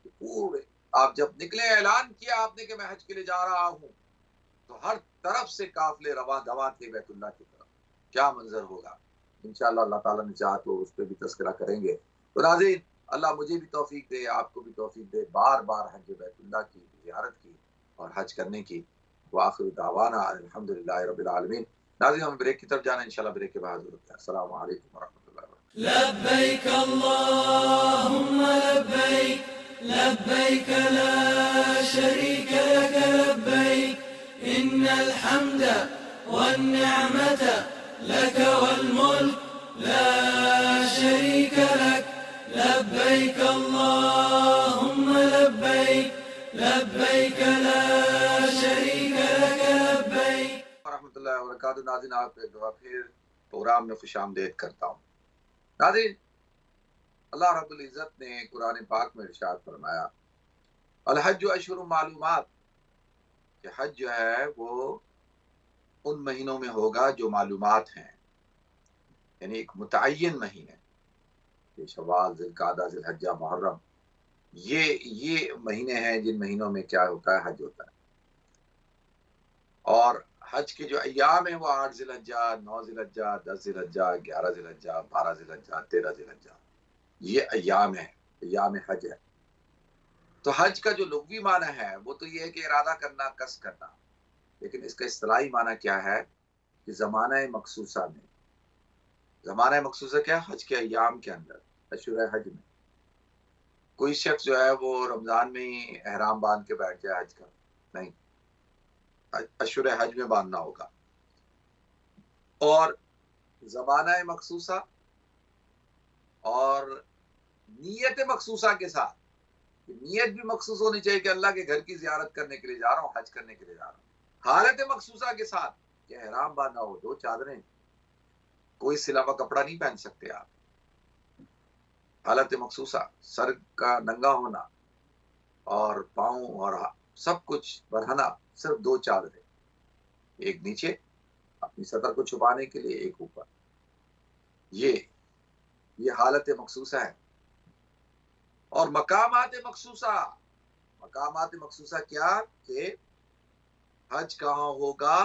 کہ پورے آپ جب نکلے اعلان کیا آپ نے کہ میں حج کے لیے جا رہا ہوں, تو ہر طرف سے قافلے رواں دواں تھے بیت اللہ کی طرف. کیا منظر ہوگا. انشاءاللہ اللہ تعالیٰ نے چاہا تو اس پہ بھی تذکرہ کریں گے. تو ناظرین اللہ مجھے بھی توفیق دے, آپ کو بھی توفیق دے بار بار حج بیت اللہ کی زیارت کی اور حج کرنے کی. وآخر دعوانا الحمدللہ رب العالمین. ناظرین ہم بریک کی طرف جانا ہے, انشاءاللہ بریک کے بعد حضور ہوتے ہیں. السلام علیکم ورحمۃ اللہ وبرکاتہ. لبيك اللهم لبيك لبيك لا شريك لك لبيك إن الحمد والنعمة لك والملك لا شريك لك لبيك اللهم لبيك لبيك لا شريك لك لبيك. ورحمۃ اللہ وبرکاتہ. ناظرین آپ ایک دفعہ پھر پروگرام میں خوش آمدید کرتا ہوں. ناظرین اللہ رب العزت نے قرآن پاک میں ارشاد فرمایا الحج اشہر معلومات, کہ حج جو ہے وہ ان مہینوں میں ہوگا جو معلومات ہیں, یعنی ایک متعین مہینے, یہ شوال, ذوالقعدہ, ذی الحجہ, محرم, یہ مہینے ہیں جن مہینوں میں کیا ہوتا ہے, حج ہوتا ہے. اور حج کے جو ایام ہیں وہ 8 ذی الحجہ, 9 ذی الحجہ, 10 ذی الحجہ, 11 ذی الحجہ, 12 ذی الحجہ, 13 ذی الحجہ, یہ ایام ہیں, ایام حج ہے. تو حج کا جو لغوی معنی ہے وہ تو یہ ہے کہ ارادہ کرنا, قصد کرنا, لیکن اس کا اصطلاحی معنی کیا ہے کہ زمانہ مخصوصہ میں, زمانہ مخصوصہ کیا, حج کے ایام کے اندر, اشہر حج میں. کوئی شخص جو ہے وہ رمضان میں ہی احرام باندھ کے بیٹھ جائے حج کا, نہیں, اشہر حج میں باندھنا ہوگا. اور زمانہ مخصوصہ اور نیت مخصوصہ کے ساتھ, نیت بھی مخصوص ہونی چاہیے کہ اللہ کے گھر کی زیارت کرنے کے لیے جا رہا ہوں, حج کرنے کے لیے جا رہا ہوں. حالت مخصوصہ کے ساتھ کہ احرام باندھنا ہو, 2 چادریں, کوئی سلا ہوا کپڑا نہیں پہن سکتے آپ. حالت مخصوصہ, سر کا ننگا ہونا اور پاؤں اور سب کچھ برہنا, صرف 2 چادریں, ایک نیچے اپنی سطر کو چھپانے کے لیے, ایک اوپر. یہ حالت مخصوصہ ہے. اور مقامات مخصوصہ, مقامات مخصوصہ کیا کہ حج کہاں ہوگا,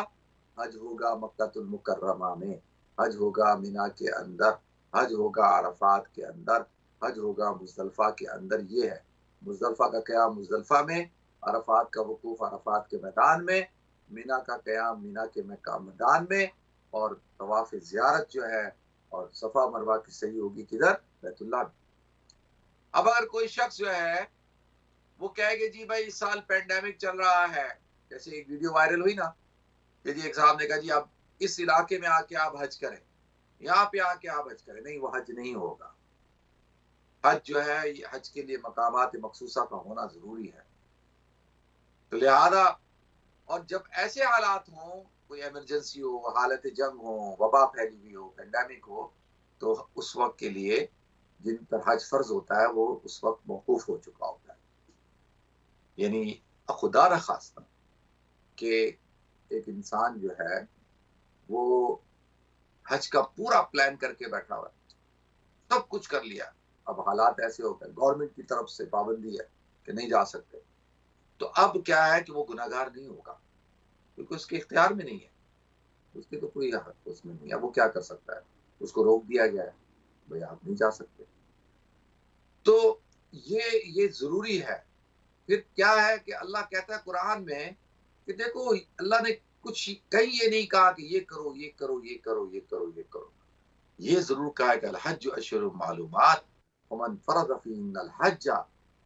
حج ہوگا مکہ المکرمہ میں, حج ہوگا مینا کے اندر, حج ہوگا عرفات کے اندر, حج ہوگا مزدلفہ کے اندر. یہ ہے مزدلفہ کا قیام مزدلفہ میں, عرفات کا وقوف عرفات کے میدان میں, مینا کا قیام مینا کے میدان میں, اور طواف زیارت جو ہے اور صفا مروہ کی صحیح ہوگی کدھر, بیت اللہ میں. اب اگر کوئی شخص جو ہے وہ کہے کہ جی بھائی اس سال پینڈیمک چل رہا ہے, جیسے ایک ویڈیو وائرل ہوئی نا کہ جی ایک صاحب نے کہا جی آپ اس علاقے میں آ کے آپ حج کریں, یہاں پہ آ کے آپ حج کریں, نہیں, وہ حج نہیں ہوگا. حج جو ہے یہ حج کے لیے مقامات مخصوصہ کا ہونا ضروری ہے. تو لہذا اور جب ایسے حالات ہوں, کوئی ایمرجنسی ہو, حالت جنگ ہو, وبا پھیلی ہوئی ہو, پینڈیمک ہو, تو اس وقت کے لیے جن پر حج فرض ہوتا ہے وہ اس وقت موقوف ہو چکا ہوتا ہے. یعنی خدا نخواستہ کہ ایک انسان جو ہے وہ حج کا پورا پلان کر کے بیٹھا ہوا ہے, سب کچھ کر لیا, اب حالات ایسے ہو گئے, گورنمنٹ کی طرف سے پابندی ہے کہ نہیں جا سکتے, تو اب کیا ہے کہ وہ گناہگار نہیں ہوگا کیونکہ اس کے اختیار میں نہیں ہے, اس کے تو کوئی حق اس میں نہیں ہے. وہ کیا کر سکتا ہے, اس کو روک دیا گیا ہے, بھائی آپ نہیں جا سکتے. تو یہ ضروری ہے. پھر کیا ہے کہ اللہ کہتا ہے قرآن میں کہ دیکھو اللہ نے کچھ کہیں یہ نہیں کہا کہ یہ کرو یہ کرو یہ کرو یہ کرو یہ کرو, یہ ضرور کہا کہ الحج اشہر معلومات ومن فرض فیہن الحج,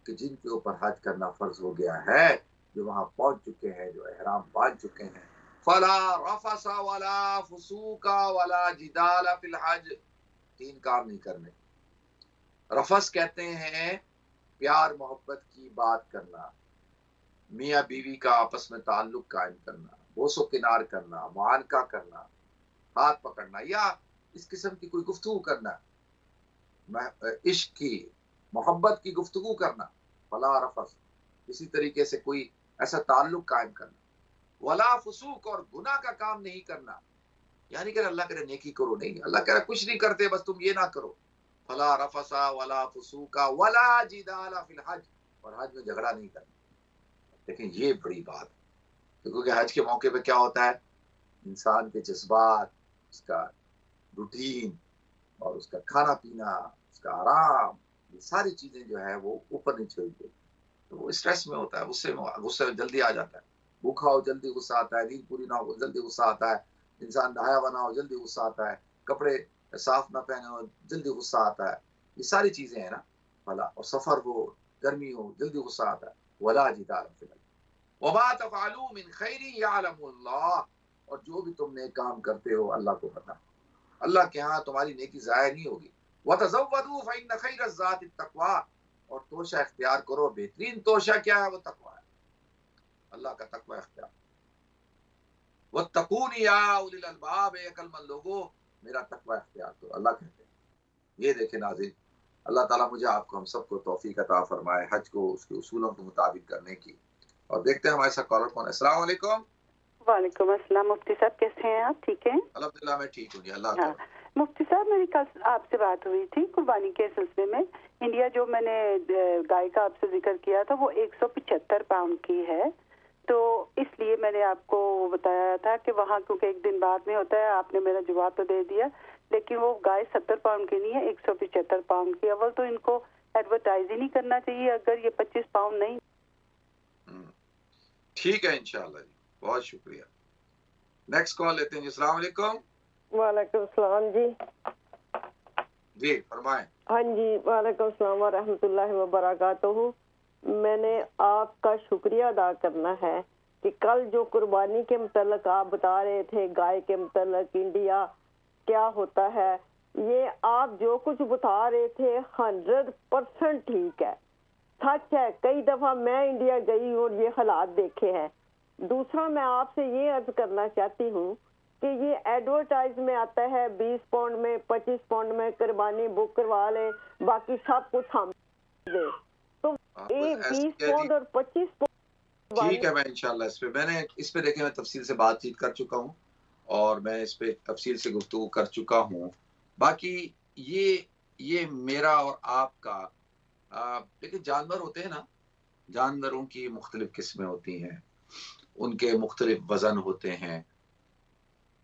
کہ جن کے اوپر حج کرنا فرض ہو گیا ہے, جو وہاں پہنچ چکے ہیں, جو احرام باندھ چکے ہیں, فلا رفث ولا فسوق ولا جدال فی الحج, 3 کام نہیں کرنے. رفث کہتے ہیں پیار محبت کی بات کرنا, میاں بیوی کا آپس میں تعلق قائم کرنا, بوس و کنار کرنا, معانقہ کرنا, ہاتھ پکڑنا, یا اس قسم کی کوئی گفتگو کرنا، عشق کی، محبت کی گفتگو کرنا، فلا رفث، اسی طریقے سے کوئی ایسا تعلق قائم کرنا، ولا فسوق، اور گناہ کا کام نہیں کرنا، یعنی کہ اللہ کرے نیکی کرو نہیں، اللہ کہہ رہا کچھ نہیں کرتے بس تم یہ نہ کرو، فلا رفث ولا فسوق ولا جدال فی الحج، اور حج میں جھگڑا نہیں کرنا۔ لیکن یہ بڑی بات ہے، کیونکہ حج کے موقع پہ کیا ہوتا ہے، انسان کے جذبات، اس کا روٹین اور اس کا کھانا پینا، اس کا آرام، یہ ساری چیزیں جو ہے وہ اوپر نیچے ہوئی، تو وہ اسٹریس میں ہوتا ہے، غصے جلدی آ جاتا ہے، بھوکا ہو جلدی غصہ آتا ہے، نیند پوری نہ ہو جلدی غصہ آتا ہے، انسان نہایا ہوا نہ ہو جلدی غصہ آتا ہے، کپڑے صاف نہ پہنے ہو جلدی غصہ آتا ہے، یہ ساری چیزیں ہیں نا بھلا، اور سفر ہو، گرمی ہو، جلدی غصہ آتا ہے، ولا جدال فی الحج وما تفعلوا من خیر یعلم اللہ، اور جو بھی تم نیک کام کرتے ہو اللہ کو پتہ، اللہ کے ہاں تمہاری نیکی ضائع نہیں ہوگی۔ وتزودوا فإن خیر الزاد التقوی، اور توشہ اختیار کرو، بہترین توشہ کیا ہے، وہ تقوی ہے، اللہ کا تقوی اختیار۔ واتقون یا اولی الالباب، اے عقل مند لوگوں میرا تقوی اختیار کرو، اللہ کہتے ہیں۔ یہ دیکھیں ناظرین، اللہ تعالیٰ مجھے آپ کو ہم سب کو توفیق عطا فرمائے حج کو اس کے اصولوں کے مطابق کرنے کی۔ اور دیکھتے ہیں ہمارے ساتھ کالر کون ہے۔ السلام علیکم۔ وعلیکم السلام، مفتی صاحب کیسے ہیں آپ؟ ٹھیک ہیں الحمدللہ میں ٹھیک ہوں جی، اللہ ہاں مفتی صاحب، میری کل آپ سے بات ہوئی تھی قربانی کے سلسلے میں۔ انڈیا جو میں نے گائے کا آپ سے ذکر کیا تھا وہ 175 پاؤنڈ کی ہے، تو اس لیے میں نے آپ کو بتایا تھا کہ وہاں کیونکہ ایک دن بعد میں ہوتا ہے، آپ نے میرا جواب تو دے دیا، لیکن وہ گائے 70 پاؤنڈ کی نہیں ہے، 175 پاؤنڈ کی۔ اول تو ان کو ایڈورٹائز ہی نہیں کرنا چاہیے اگر یہ 25 پاؤنڈ نہیں۔ ٹھیک ہے انشاءاللہ جی، بہت شکریہ۔ نیکسٹ کال لیتے ہیں جی۔ السلام علیکم۔ وعلیکم السلام جی۔ جی فرمائیں۔ ہاں جی، وعلیکم السلام ورحمۃ اللہ وبرکاتہ۔ میں نے آپ کا شکریہ ادا کرنا ہے کہ کل جو قربانی کے متعلق آپ بتا رہے تھے، گائے کے متعلق انڈیا کیا ہوتا ہے، یہ آپ جو کچھ بتا رہے تھے 100% ٹھیک ہے، سچ ہے۔ کئی دفعہ میں انڈیا گئی اور یہ حالات دیکھے ہیں۔ دوسرا میں آپ سے یہ عرض کرنا چاہتی ہوں کہ یہ ایڈورٹائز میں آتا ہے 20 پاؤنڈ میں، 25 پاؤنڈ میں قربانی بک کروا لیں، باقی سب کچھ ہم دے، تو یہ 20 پاؤنڈ اور 25 پاؤنڈ۔ ٹھیک ہے، میں انشاءاللہ اس پہ دیکھیں میں تفصیل سے بات چیت کر چکا ہوں اور میں اس پہ تفصیل سے گفتگو کر چکا ہوں۔ باقی یہ میرا اور آپ کا، لیکن جانور ہوتے ہیں نا، جانوروں کی مختلف قسمیں ہوتی ہیں، ان کے مختلف وزن ہوتے ہیں۔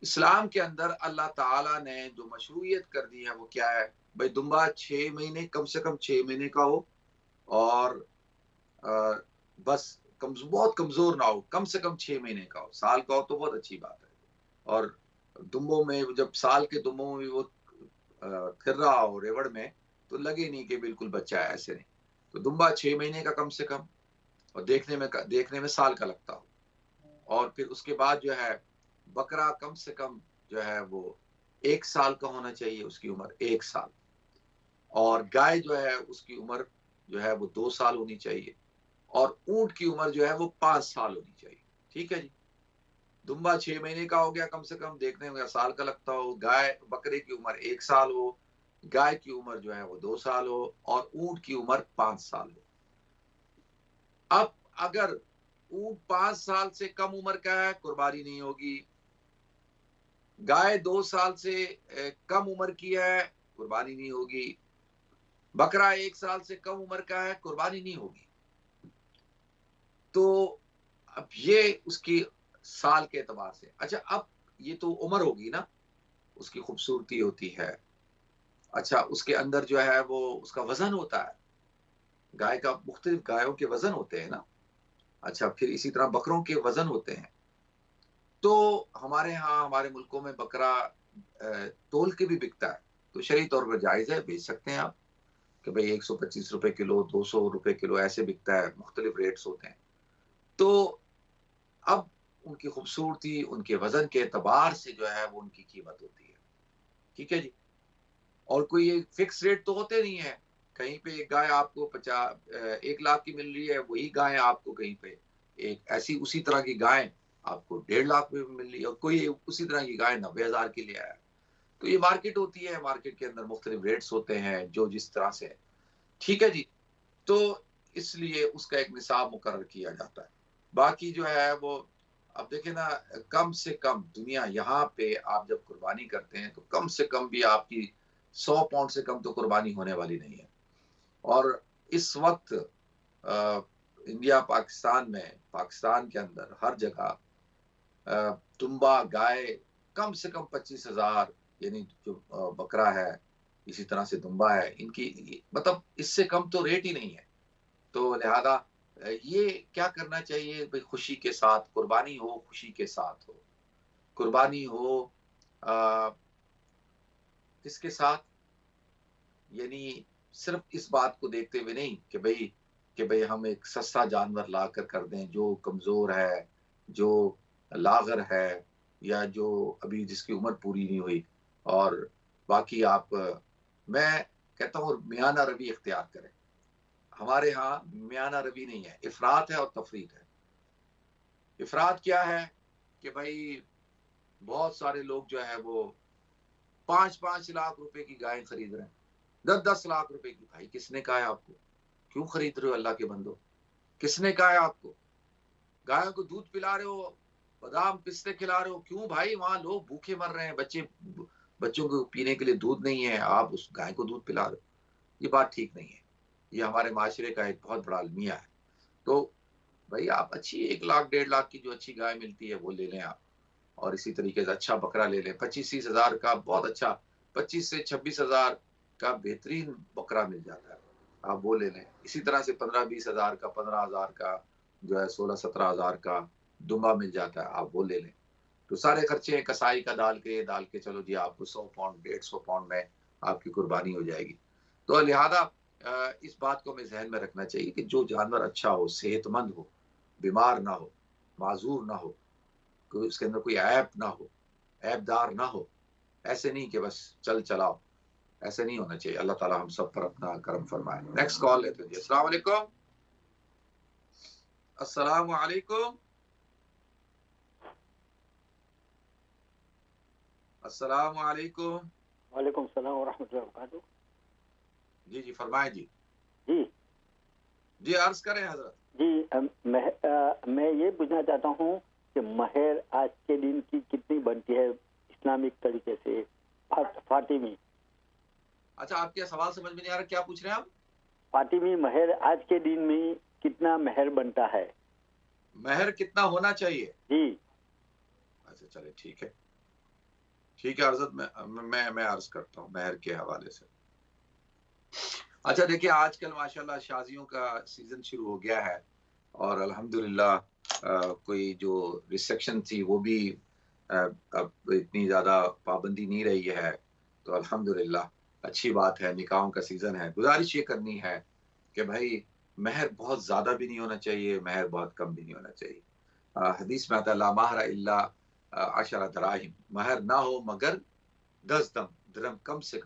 اسلام کے اندر اللہ تعالیٰ نے جو مشروعیت کر دی ہے وہ کیا ہے بھائی، دمبا 6 مہینے، کم سے کم 6 مہینے کا ہو، اور بس بہت کمزور نہ ہو، کم سے کم 6 مہینے کا ہو، سال کا ہو تو بہت اچھی بات ہے۔ اور دمبوں میں جب سال کے دمبوں میں وہ پھر رہا ہو ریوڑ میں، تو لگے نہیں کہ بالکل بچہ ہے، ایسے نہیں۔ تو دمبا 6 مہینے کا کم سے کم، اور دیکھنے میں سال کا لگتا ہو، اور پھر اس کے بعد جو ہے بکرا کم سے کم جو ہے وہ 1 سال کا ہونا چاہیے، اس کی عمر 1 سال، اور گائے جو ہے اس کی عمر جو ہے وہ 2 سال ہونی چاہیے، اور اونٹ کی عمر جو ہے وہ 5 سال ہونی چاہیے۔ ٹھیک ہے جی، دمبا 6 مہینے کا ہو گیا کم سے کم، دیکھنے میں سال کا لگتا ہو، بکرے کی عمر 1 سال ہو، گائے کی عمر جو ہے وہ 2 سال ہو، اور اونٹ کی عمر 5 سال ہو۔ اب اگر اونٹ 5 سال سے کم عمر کا ہے، قربانی نہیں ہوگی۔ گائے 2 سال سے کم عمر کی ہے، قربانی نہیں ہوگی۔ بکرا 1 سال سے کم عمر کا ہے، قربانی نہیں ہوگی۔ تو اب یہ اس کی سال کے اعتبار سے، اچھا اب یہ تو عمر ہوگی نا، اس کی خوبصورتی ہوتی ہے، اچھا اس کے اندر جو ہے وہ اس کا وزن ہوتا ہے، گائے کا مختلف گایوں کے وزن ہوتے ہیں نا، اچھا پھر اسی طرح بکروں کے وزن ہوتے ہیں۔ تو ہمارے ہاں ہمارے ملکوں میں بکرا تول کے بھی بکتا ہے، تو شرعی طور پر جائز ہے، بیچ سکتے ہیں آپ کہ بھئی 125 روپے کلو، 200 روپے کلو ایسے بکتا ہے، مختلف ریٹس ہوتے ہیں۔ تو اب ان کی خوبصورتی، ان کے وزن کے اعتبار سے جو ہے وہ ان کی قیمت ہوتی ہے۔ ٹھیک ہے جی، اور کوئی یہ فکس ریٹ تو ہوتے نہیں ہے، کہیں پہ ایک گائے آپ کو 1 لاکھ کی مل رہی ہے، وہی گائے آپ کو کہیں پہ اسی طرح کی گائے آپ کو 1.5 لاکھ میں مل رہی ہے، اور کوئی اسی طرح کی گائے 90,000 کی لے آیا۔ تو یہ مارکیٹ ہوتی ہے، مارکیٹ کے اندر مختلف ریٹس ہوتے ہیں جو جس طرح سے، ٹھیک ہے جی. تو اس لیے اس کا ایک نصاب مقرر کیا جاتا ہے. باقی جو ہے وہ اب دیکھیں نا، کم سے کم دنیا یہاں پہ آپ جب قربانی کرتے ہیں تو کم سے کم بھی آپ کی 100 پاؤنڈ سے کم تو قربانی ہونے والی نہیں ہے. اور اس وقت انڈیا پاکستان کے اندر ہر جگہ دمبا گائے کم سے کم 25,000 یعنی جو بکرا ہے، اسی طرح سے دمبا ہے، ان کی مطلب اس سے کم تو ریٹ ہی نہیں ہے. تو لہذا یہ کیا کرنا چاہیے بھائی، خوشی کے ساتھ قربانی ہو، خوشی کے ساتھ ہو قربانی ہو. کس کے ساتھ؟ یعنی صرف اس بات کو دیکھتے ہوئے نہیں کہ بھئی ہم ایک سستا جانور لا کر دیں جو کمزور ہے، جو لاغر ہے، یا جو ابھی جس کی عمر پوری نہیں ہوئی. اور باقی آپ، میں کہتا ہوں میانہ روی اختیار کریں. ہمارے ہاں میانہ روی نہیں ہے، افراط ہے اور تفریط ہے. افراط کیا ہے کہ بھائی بہت سارے لوگ جو ہے وہ 5 لاکھ روپے کی گائے خرید رہے ہیں، 10 لاکھ روپے کی. بھائی کس نے کہا ہے آپ کو؟ کیوں خرید رہے ہو اللہ کے بندو؟ کس نے کہا ہے آپ کو؟ گایوں کو دودھ پلا رہے ہو، بادام پستے کھلا رہے ہو، کیوں بھائی؟ وہاں لوگ بھوکے مر رہے ہیں، بچوں کو پینے کے لیے دودھ نہیں ہے، آپ اس گائے کو دودھ پلا رہے ہو. یہ بات ٹھیک نہیں ہے. یہ ہمارے معاشرے کا ایک بہت بڑا المیہ ہے. تو بھائی آپ اچھی 1 لاکھ 1.5 لاکھ کی جو اچھی گائے ملتی ہے وہ لے لیں آپ، اور اسی طریقے سے اچھا بکرا لے لیں. 25-30 ہزار کا بہت اچھا، 25 سے 26 ہزار کا بہترین بکرا مل جاتا ہے، آپ وہ لے لیں. اسی طرح سے 15-20 ہزار کا، 15 ہزار کا جو ہے 16-17 ہزار کا دمبا مل جاتا ہے، آپ وہ لے لیں. تو سارے خرچے کسائی کا ڈال کے چلو جی آپ کو 100 پاؤنڈ 150 پاؤنڈ میں آپ کی قربانی ہو جائے گی. تو لہذا اس بات کو ہمیں ذہن میں رکھنا چاہیے کہ جو جانور اچھا ہو، صحت مند ہو، بیمار نہ ہو، معذور نہ ہو، اس کے اندر کوئی عیب نہ ہو، عیب دار نہ ہو. ایسے نہیں کہ بس چلاؤ، ایسے نہیں ہونا چاہیے. اللہ تعالیٰ ہم سب پر اپنا کرم فرمائے. نیکسٹ کال لیتے ہیں جی. السلام علیکم. السلام علیکم. السلام علیکم. وعلیکم السلام ورحمۃ اللہ وبرکاتہ. جی فرمائیں جی. جی عرض کریں حضرت. جی میں یہ پوچھنا چاہتا ہوں کہ مہر آج کے دن کی کتنی بنتی ہے اسلامک طریقے سے فاطمی؟ اچھا، آپ کیا سوال سمجھ میں نہیں آ رہا، کیا پوچھ رہے ہیں آپ؟ فاطمی مہر آج کے دن میں کتنا مہر بنتا ہے؟ مہر کتنا ہونا چاہیے؟ جی اچھا چلے ٹھیک ہے حضرت، میں عرض کرتا ہوں مہر کے حوالے سے. اچھا دیکھیے، آج کل ماشاءاللہ شادیوں کا سیزن شروع ہو گیا ہے، اور الحمدللہ کوئی جو ریسیکشن تھی وہ بھی اب اتنی زیادہ پابندی نہیں رہی ہے. تو الحمدللہ اچھی بات ہے، نکاحوں کا سیزن ہے. گزارش یہ کرنی ہے کہ بھائی مہر بہت زیادہ بھی نہیں ہونا چاہیے، مہر بہت کم بھی نہیں ہونا چاہیے. حدیث میں آتا ہے لا مہر الا 10 دراہم، مہر نہ ہو مگر 10 درہم، کم سے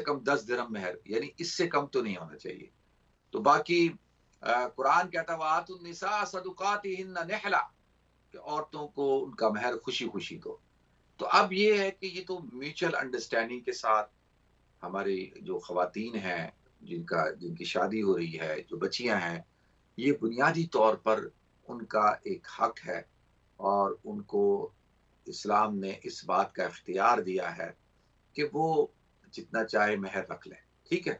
کم 10 درہم مہر، یعنی اس سے کم تو نہیں ہونا چاہیے. تو باقی قرآن کہتا ہے وَآتُوا النِّسَاءَ صَدُقَاتِهِنَّ نِحْلَةً، کہ عورتوں کو ان کا مہر خوشی دو. تو اب یہ ہے کہ یہ تو میوچل انڈرسٹینڈنگ کے ساتھ ہماری جو خواتین ہیں جن کی شادی ہو رہی ہے، جو بچیاں ہیں، یہ بنیادی طور پر ان کا ایک حق ہے، اور ان کو اسلام نے اس بات کا اختیار دیا ہے کہ وہ جتنا چاہے مہر رکھ لیں. ٹھیک ہے،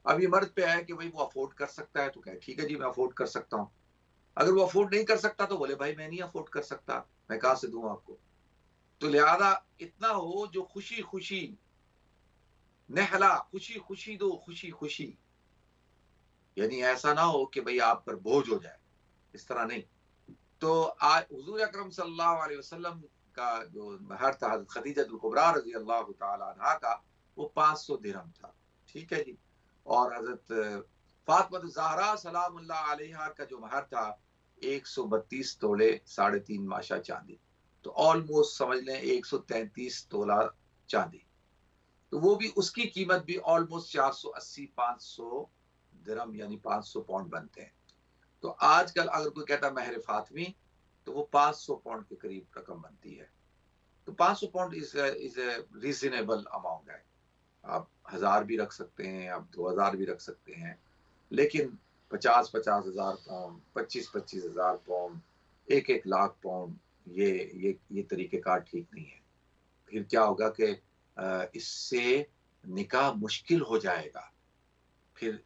اب یہ مرد پہ ہے کہ بھائی وہ افورڈ کر سکتا ہے تو کہ ٹھیک ہے جی میں افورڈ کر سکتا ہوں. اگر وہ افورڈ نہیں کر سکتا تو بولے بھائی میں نہیں افورڈ کر سکتا، میں کہاں سے دوں آپ کو. تو لہذا اتنا ہو جو خوشی نہلا، خوشی دو، خوشی، یعنی ایسا نہ ہو کہ بھئی آپ پر بوجھ ہو جائے، اس طرح نہیں. تو حضور اکرم صلی اللہ علیہ وسلم کا جو مہر تھا حضرت خدیجہ الکبریٰ رضی اللہ تعالی عنہا کا، وہ 500 درہم تھا. ٹھیک ہے جی. اور حضرت فاطمہ الزہرا سلام اللہ علیہا کا جو مہر تھا 132 تولے 3.5 ماشا چاندی. تو آلموسٹ سمجھ لیں 133 تولہ چاندی. تو وہ بھی اس کی قیمت بھی آلموسٹ 480-500 درہم یعنی 500 پاؤنڈ بنتے ہیں. تو آج کل اگر کوئی کہتا ہے مہر فاطمی تو وہ 500 پاؤنڈ کے قریب رقم بنتی ہے. تو 500 pound is a reasonable amount ہے. آپ 1000 بھی رکھ سکتے ہیں, آپ 2000 بھی رکھ سکتے ہیں, لیکن 50,000 پاؤنڈ, 25,000 پاؤنڈ, 1 لاکھ پاؤنڈ, یہ طریقہ کار ٹھیک نہیں ہے. پھر کیا ہوگا کہ اس سے نکاح مشکل ہو جائے گا, پھر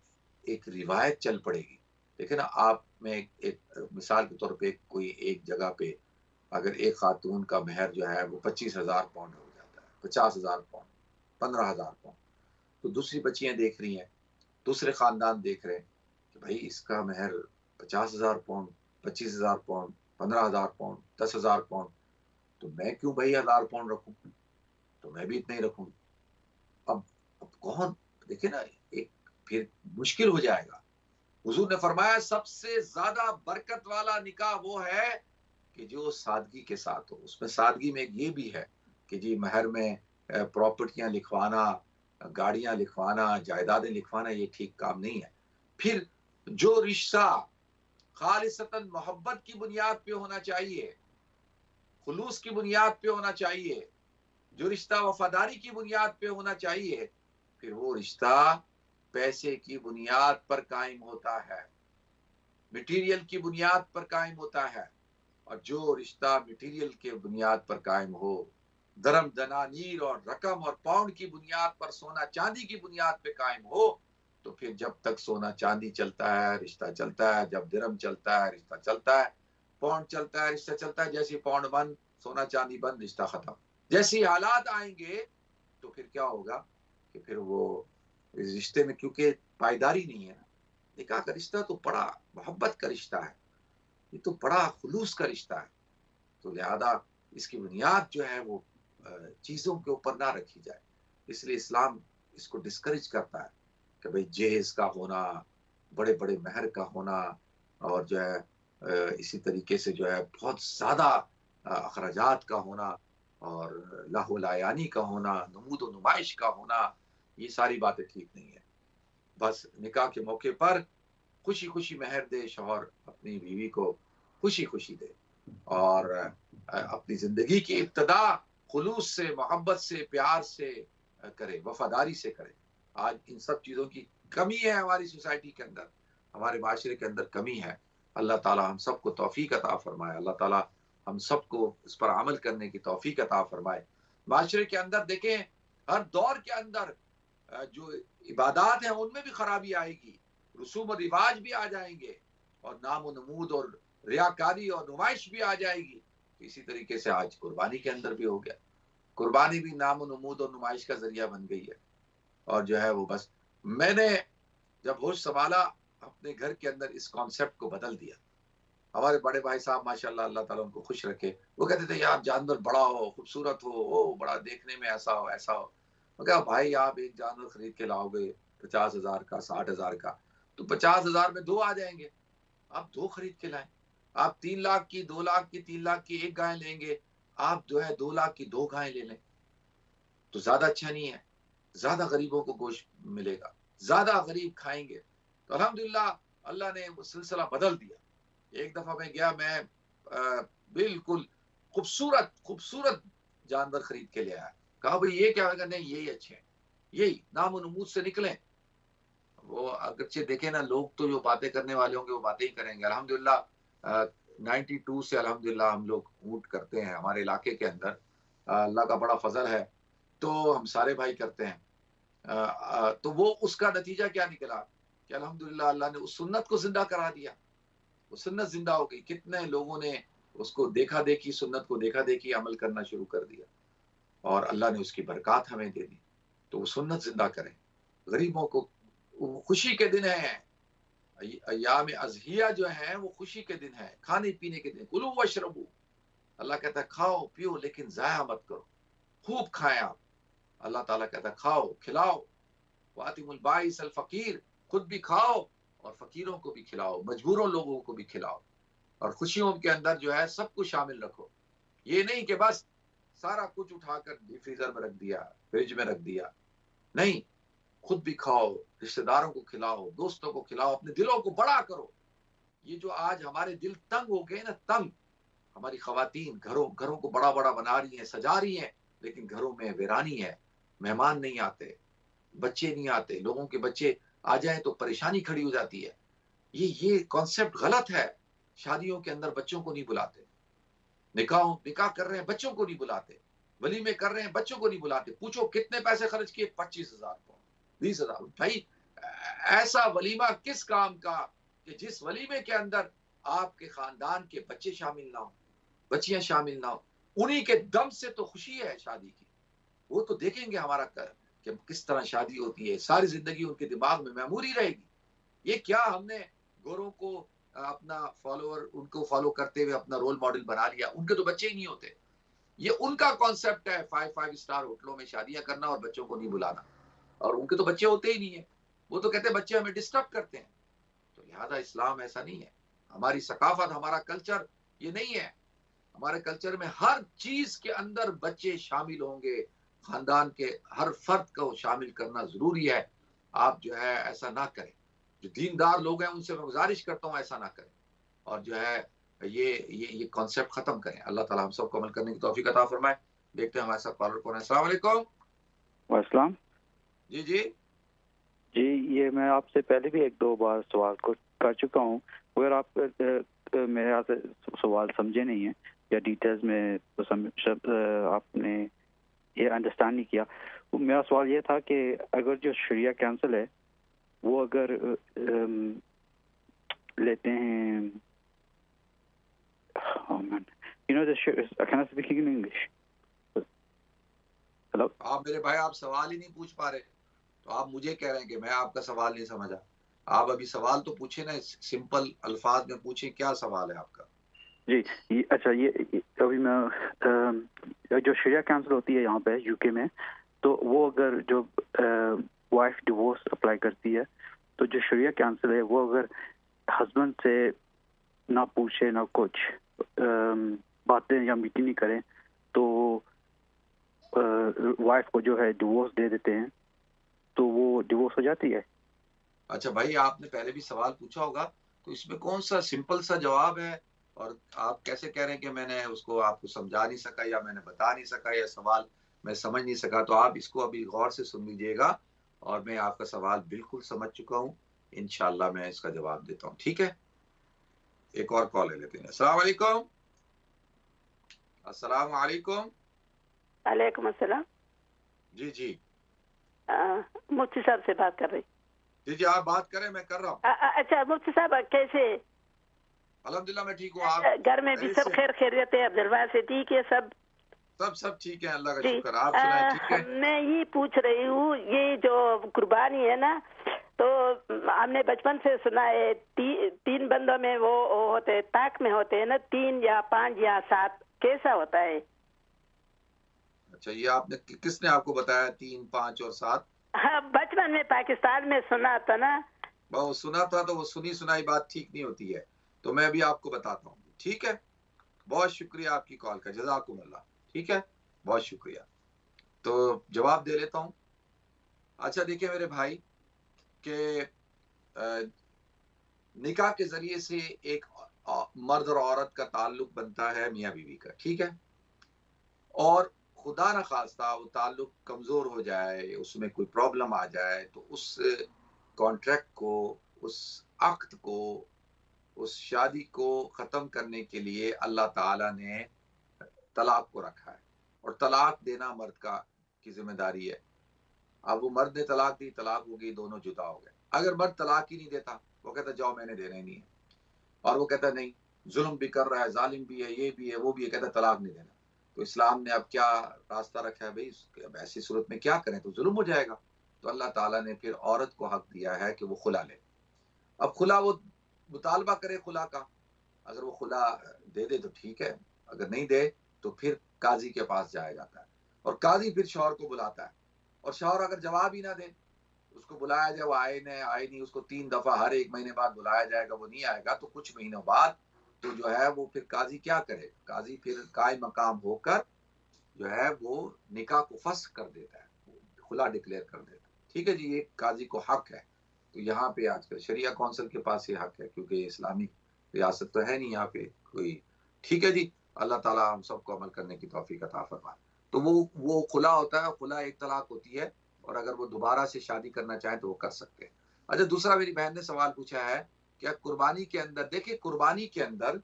ایک روایت چل پڑے گی. دیکھیں نا, آپ میں ایک مثال کے طور پہ کوئی ایک جگہ پہ اگر ایک خاتون کا مہر جو ہے وہ 25,000 پاؤنڈ ہو جاتا ہے, 50,000 پاؤنڈ, 15,000 پاؤنڈ, تو دوسری بچیاں دیکھ رہی ہیں, دوسرے خاندان دیکھ رہے ہیں کہ بھائی اس کا مہر 50,000 پاؤنڈ, 25,000 پاؤنڈ, 15,000 پاؤنڈ, 10,000 پاؤنڈ, تو میں کیوں بھائی 1,000 پاؤنڈ رکھوں, تو میں بھی اتنا ہی رکھوں. اب کون, دیکھیں نا, ایک پھر مشکل ہو جائے گا. حضور نے فرمایا سب سے زیادہ برکت والا نکاح وہ ہے کہ جو سادگی کے ساتھ ہو. اس میں سادگی میں یہ بھی ہے کہ جی مہر میں پراپرٹیاں لکھوانا, گاڑیاں لکھوانا, جائیدادیں لکھوانا, یہ ٹھیک کام نہیں ہے. پھر جو رشتہ خالصتاً محبت کی بنیاد پہ ہونا چاہیے, خلوص کی بنیاد پہ ہونا چاہیے, جو رشتہ وفاداری کی بنیاد پہ ہونا چاہیے, پھر وہ رشتہ پیسے کی بنیاد پر قائم ہوتا ہے, مٹیریل کی بنیاد پر قائم ہوتا ہے. اور جو رشتہ مٹیریل کے بنیاد پر قائم ہو, درم دنانیر اور رقم اور پاؤنڈ کی بنیاد پر, سونا چاندی کی بنیاد پہ قائم ہو, تو پھر جب تک سونا چاندی چلتا ہے رشتہ چلتا ہے, جب درم چلتا ہے رشتہ چلتا ہے, پاؤنڈ چلتا ہے رشتہ چلتا ہے. جیسے پاؤنڈ بند, سونا چاندی بند, رشتہ ختم. جیسی حالات آئیں گے تو پھر کیا ہوگا کہ پھر وہ اس رشتے میں کیونکہ پائیداری نہیں ہے. نکاح کا رشتہ تو بڑا محبت کا رشتہ ہے, یہ تو بڑا خلوص کا رشتہ ہے. تو لہذا اس کی بنیاد جو ہے وہ چیزوں کے اوپر نہ رکھی جائے. اس لیے اسلام اس کو ڈسکریج کرتا ہے کہ بھئی جہیز کا ہونا, بڑے بڑے مہر کا ہونا, اور جو ہے اسی طریقے سے جو ہے بہت زیادہ اخراجات کا ہونا, اور لاہو لایانی کا ہونا, نمود و نمائش کا ہونا, یہ ساری باتیں ٹھیک نہیں ہے. بس نکاح کے موقع پر خوشی خوشی مہر دے شوہر اپنی بیوی کو, خوشی خوشی دے, اور اپنی زندگی کی ابتدا خلوص سے, محبت سے, پیار سے کرے, وفاداری سے کرے. آج ان سب چیزوں کی کمی ہے ہماری سوسائٹی کے اندر, ہمارے معاشرے کے اندر کمی ہے. اللہ تعالی ہم سب کو توفیق عطا فرمائے, اللہ تعالی ہم سب کو اس پر عمل کرنے کی توفیق عطا فرمائے. معاشرے کے اندر دیکھیں, ہر دور کے اندر جو عبادات ہیں ان میں بھی خرابی آئے گی, رسوم و رواج بھی آ جائیں گے, اور نام و نمود اور ریاکاری اور نمائش بھی آ جائے گی. اسی طریقے سے آج قربانی کے اندر بھی ہو گیا. قربانی بھی نام و نمود اور نمائش کا ذریعہ بن گئی ہے. اور جو ہے وہ بس میں نے جب ہوش سنبھالا اپنے گھر کے اندر اس کانسیپٹ کو بدل دیا. ہمارے بڑے بھائی صاحب ماشاءاللہ, اللہ تعالیٰ ان کو خوش رکھے, وہ کہتے تھے یار جانور بڑا ہو, خوبصورت ہو, بڑا دیکھنے میں ایسا ہو ایسا ہو. میں کہا بھائی آپ ایک جانور خرید کے لاؤ گے 50,000 کا, 60,000 کا, تو 50,000 میں 2 آ جائیں گے. آپ 2 خرید کے لائیں. آپ 3 لاکھ کی, 2 لاکھ کی, 3 لاکھ کی ایک گائے لیں گے, آپ جو ہے 2 لاکھ کی 2 گائیں لے لیں, تو زیادہ اچھا نہیں ہے؟ زیادہ غریبوں کو گوشت ملے گا, زیادہ غریب کھائیں گے. تو الحمدللہ اللہ نے وہ سلسلہ بدل دیا. ایک دفعہ میں گیا, میں بالکل خوبصورت جانور خرید کے لے آیا. کہا بھئی یہ کیا ہوگا؟ نہیں یہی اچھے ہیں, یہی نام و نمود سے نکلیں. وہ اگرچہ دیکھیں نا, لوگ تو جو باتیں کرنے والے ہوں گے وہ باتیں ہی کریں گے. الحمدللہ 92 سے الحمدللہ ہم لوگ اونٹ کرتے ہیں ہمارے علاقے کے اندر, اللہ کا بڑا فضل ہے, تو ہم سارے بھائی کرتے ہیں. تو وہ اس کا نتیجہ کیا نکلا کہ الحمدللہ اللہ نے اس سنت کو زندہ کرا دیا. وہ سنت زندہ ہو گئی. کتنے لوگوں نے اس کو دیکھا دیکھی, سنت کو دیکھا دیکھی عمل کرنا شروع کر دیا, اور اللہ نے اس کی برکات ہمیں دے دی. تو وہ سنت زندہ کریں. غریبوں کو خوشی کے دن ہیں, ایام اضحیہ جو ہیں وہ خوشی کے دن ہیں, کھانے پینے کے دن. کلوا واشربوا, اللہ کہتا ہے کھاؤ پیو لیکن ضائع مت کرو, خوب کھائیں آپ. اللہ تعالیٰ کہتا ہے کھاؤ کھلاؤ. وَأَطِعِمُوا الْبَائِسَ الْفَقِيرَ, خود بھی کھاؤ اور فقیروں کو بھی کھلاؤ, مجبوروں لوگوں کو بھی کھلاؤ. اور خوشیوں کے اندر جو ہے سب کو شامل رکھو. یہ نہیں کہ بس سارا کچھ اٹھا کر فریزر میں رکھ دیا, فریج میں رکھ دیا. نہیں, خود بھی کھاؤ, رشتہ داروں کو کھلاؤ, دوستوں کو کھلاؤ, اپنے دلوں کو بڑا کرو. یہ جو آج ہمارے دل تنگ ہو گئے نا, تنگ, ہماری خواتین گھروں کو بڑا بڑا بنا رہی ہیں، سجا رہی ہیں، لیکن گھروں میں ویرانی ہے، مہمان نہیں آتے، بچے نہیں آتے، لوگوں کے بچے آ جائیں تو پریشانی کھڑی ہو جاتی ہے. یہ کانسیپٹ غلط ہے. شادیوں کے اندر بچوں کو نہیں بلاتے، نکاح کر رہے ہیں بچوں کو نہیں بلاتے، ولیمے کر رہے ہیں بچوں کو نہیں بلاتے. پوچھو کتنے پیسے خرچ کیے؟ 25,000 پاؤنڈ، 20,000. بھائی ایسا ولیمہ کس کام کا کہ جس ولیمے کے اندر آپ کے خاندان کے بچے شامل نہ ہوں، بچیاں شامل نہ ہوں؟ انہی کے دم سے تو خوشی ہے شادی کی. وہ تو دیکھیں گے ہمارا کہ کس طرح شادی ہوتی ہے، ساری زندگی ان کے دماغ میں میموری رہے گی. یہ کیا ہم نے گوروں کو اپنا فالوور، ان کو فالو کرتے ہوئے اپنا رول ماڈل بنا لیا؟ ان کے تو بچے ہی نہیں ہوتے. یہ ان کا کانسیپٹ ہے 5 اسٹار ہوٹلوں میں شادیاں کرنا اور بچوں کو نہیں بلانا، اور ان کے تو بچے ہوتے ہی نہیں ہیں. وہ تو کہتے ہیں بچے ہمیں ڈسٹرب کرتے ہیں. تو لہذا اسلام ایسا نہیں ہے. ہماری ثقافت، ہمارا کلچر یہ نہیں ہے. ہمارے کلچر میں ہر چیز کے اندر بچے شامل ہوں گے. خاندان کے ہر فرد کو شامل کرنا ضروری ہے. آپ جو ہے ایسا نہ کریں. جو دیندار لوگ ہیں ان سے میں گزارش کرتا ہوں ایسا نہ کریں، اور جو ہے یہ کانسیپٹ ختم کریں. اللہ تعالیٰ ہم سب کو عمل کرنے کی توفیق عطا فرمائے. دیکھتے ہیں ہمارے ساتھ کالر کون ہے. السلام علیکم. السلام. جی جی جی، یہ میں آپ سے پہلے بھی ایک دو بار سوال کو کر چکا ہوں. اگر آپ میرے یہاں سے سوال سمجھے نہیں ہیں یا ڈیٹیلز میں آپ نے یہ انڈرسٹینڈ نہیں کیا، میرا سوال یہ تھا کہ اگر جو شریعہ کونسل ہے وہ اگر لیتے ہیں ہلو. آپ میرے بھائی آپ سوال ہی نہیں پوچھ پا رہے، تو آپ مجھے کہہ رہے ہیں کہ میں آپ کا سوال نہیں سمجھا. آپ ابھی سوال تو پوچھیں نا، سمپل الفاظ میں پوچھیں کیا سوال ہے آپ کا. جی اچھا، یہ ابھی میں جو شریعہ کونسل ہوتی ہے یہاں پہ یو کے میں، تو وہ اگر جو وائف ڈیورس اپلائی کرتی ہے تو جو شریعہ کونسل ہے وہ اگر ہسبینڈ سے نہ پوچھے نہ کچھ باتیں یا میٹنگ نہیں کریں تو وائف کو جو ہے ڈیورس دے دیتے ہیں، تو وہ ڈیورس ہو جاتی ہے. اچھا بھائی، آپ نے پہلے بھی سوال پوچھا ہوگا، تو اس میں کون سا سمپل سا جواب ہے؟ اور آپ کیسے کہہ رہے ہیں کہ میں نے اس کو آپ کو سمجھا نہیں سکا یا میں نے بتا نہیں سکا یا سوال میں سمجھ نہیں سکا؟ تو آپ اس کو ابھی غور سے سن لیجیے گا، اور میں آپ کا سوال بالکل سمجھ چکا ہوں. انشاءاللہ میں اس کا جواب دیتا ہوں. ٹھیک ہے، ایک اور کال لے لیتے ہیں. السلام علیکم. السلام علیکم. وعلیکم السلام. جی جی مفتی صاحب سے بات کر رہی. جی آپ بات کریں، میں کر رہا ہوں. اچھا مفتی صاحب کیسے؟ الحمدللہ میں ٹھیک ہوں. آپ گھر میں بھی سب خیر خیریت ہے؟ عبدالبا سے ٹھیک ہے سب؟ سب ٹھیک ہے، اللہ کا شکر. آپ سنائیں ٹھیک ہے؟ میں یہ پوچھ رہی ہوں، یہ جو قربانی ہے نا، تو ہم نے بچپن سے سنا ہے 3 بندوں میں وہ ہوتے طاق میں ہوتے ہیں نا، 3 یا 5 یا 7، کیسا ہوتا ہے؟ اچھا، یہ آپ نے کس نے آپ کو بتایا 3، 5 اور 7؟ ہاں بچپن میں پاکستان میں سنا تھا نا. وہ سنا تھا تو وہ سنی سنائی بات ٹھیک نہیں ہوتی ہے، تو میں بھی آپ کو بتاتا ہوں. ٹھیک ہے، بہت شکریہ آپ کی کال کا، جزاکم اللہ. ٹھیک ہے، بہت شکریہ. تو جواب دے لیتا ہوں. اچھا دیکھیں میرے بھائی کہ نکاح کے ذریعے سے ایک مرد اور عورت کا تعلق بنتا ہے میاں بیوی کا. ٹھیک ہے، اور خدا نہ خواستہ وہ تعلق کمزور ہو جائے، اس میں کوئی پرابلم آ جائے، تو اس کانٹریکٹ کو، اس عقد کو، اس شادی کو ختم کرنے کے لیے اللہ تعالیٰ نے طلاق کو رکھا ہے، اور طلاق دینا مرد کی ذمہ داری ہے. اب وہ مرد نے طلاق دی، طلاق ہو گئی، دونوں جدا ہو گئے. اگر مرد طلاق ہی نہیں دیتا، وہ کہتا جاؤ میں نے دینا ہی نہیں ہے، اور وہ کہتا نہیں ظلم بھی کر رہا ہے، ظالم بھی ہے، یہ بھی ہے، وہ بھی ہے، کہتا طلاق نہیں دینا، تو اسلام نے اب کیا راستہ رکھا ہے؟ بھائی اب ایسی صورت میں کیا کریں؟ تو ظلم ہو جائے گا. تو اللہ تعالیٰ نے پھر عورت کو حق دیا ہے کہ وہ خلا لے. اب خلا وہ مطالبہ کرے خلا کا، اگر وہ خلا دے دے تو ٹھیک ہے، اگر نہیں دے تو پھر قاضی کے پاس جایا جاتا ہے، اور قاضی پھر شوہر کو بلاتا ہے، اور شوہر اگر جواب ہی نہ دے، اس کو بلایا جائے، وہ آئے نہیں، اس کو 3 دفعہ ہر 1 مہینے بعد بلایا جائے گا، وہ نہیں آئے گا، تو کچھ مہینوں بعد تو جو ہے وہ پھر قاضی کیا کرے؟ قاضی پھر قائم مقام ہو کر جو ہے وہ نکاح کو فسخ کر دیتا ہے، خلا ڈکلیئر کر دیتا ہے. ٹھیک ہے جی، یہ قاضی کو حق ہے. تو یہاں پہ آج کل شریعہ کونسل کے پاس یہ حق ہے، کیونکہ اسلامی ریاست تو ہے نہیں یہاں پہ کوئی. ٹھیک ہے جی. اللہ تعالیٰ ہم سب کو عمل کرنے کی توفیق عطا فرمائے. تو وہ خلا ہوتا ہے, خلا ایک طلاق ہوتی ہے, اور اگر وہ دوبارہ سے شادی کرنا چاہیں تو وہ کر سکتے ہیں. اچھا, دوسرا میری بہن نے سوال پوچھا ہے کہ قربانی کے اندر, دیکھیں قربانی کے اندر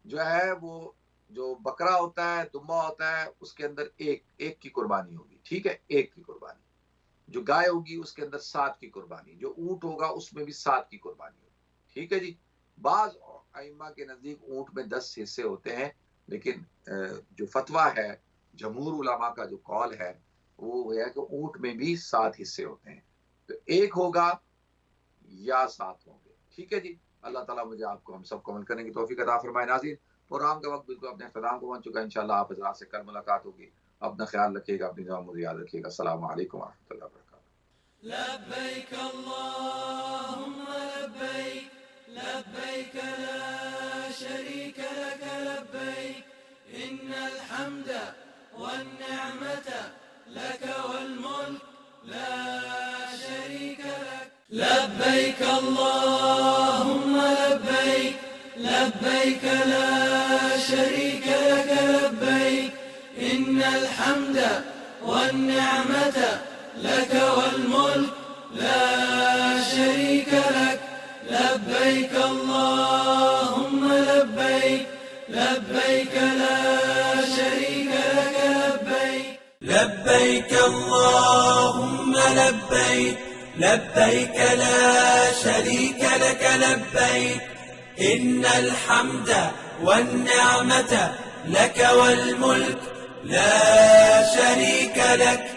جو ہے وہ جو بکرا ہوتا ہے, دمبا ہوتا ہے, اس کے اندر ایک کی قربانی ہوگی, ٹھیک ہے, ایک کی قربانی. جو گائے ہوگی اس کے اندر 7 کی قربانی, جو اونٹ ہوگا اس میں بھی 7 کی قربانی ہوگی, ٹھیک ہے جی. بعض ائمہ کے نزدیک اونٹ میں 10 حصے ہوتے ہیں, لیکن جو فتویٰ ہے, جمہور علماء کا جو قول ہے وہ ہے کہ اونٹ میں بھی 7 حصے ہوتے ہیں. تو ایک ہوگا یا 7 ہوں گے, ٹھیک ہے جی. اللہ تعالیٰ مجھے آپ کو ہم سب کو عمل کرنے کی توفیق عطا فرمائے. ناظرین, پروگرام کا وقت بالکل اپنے اختتام کو پہنچ چکا ہے. انشاءاللہ آپ حضرات سے کل ملاقات ہوگی. اپنا خیال رکھیے گا, اپنی دعاؤں میں یاد رکھیے گا. السلام علیکم ورحمۃ اللہ وبرکاتہ. لبيك اللهم لبيك لبيك لا شريك لك لبيك إن الحمد والنعمة لك والملك لا شريك لك. لبيك اللهم لبيك لبيك لا شريك لك لبيك إن الحمد والنعمة لك والملك لا شريك لك. لبيك اللهم لبيك لبيك لا شريك لك لبيك. لبيك اللهم لبيك لبيك لا شريك لك لبيك إن الحمد والنعمة لك والملك لا شريك لك.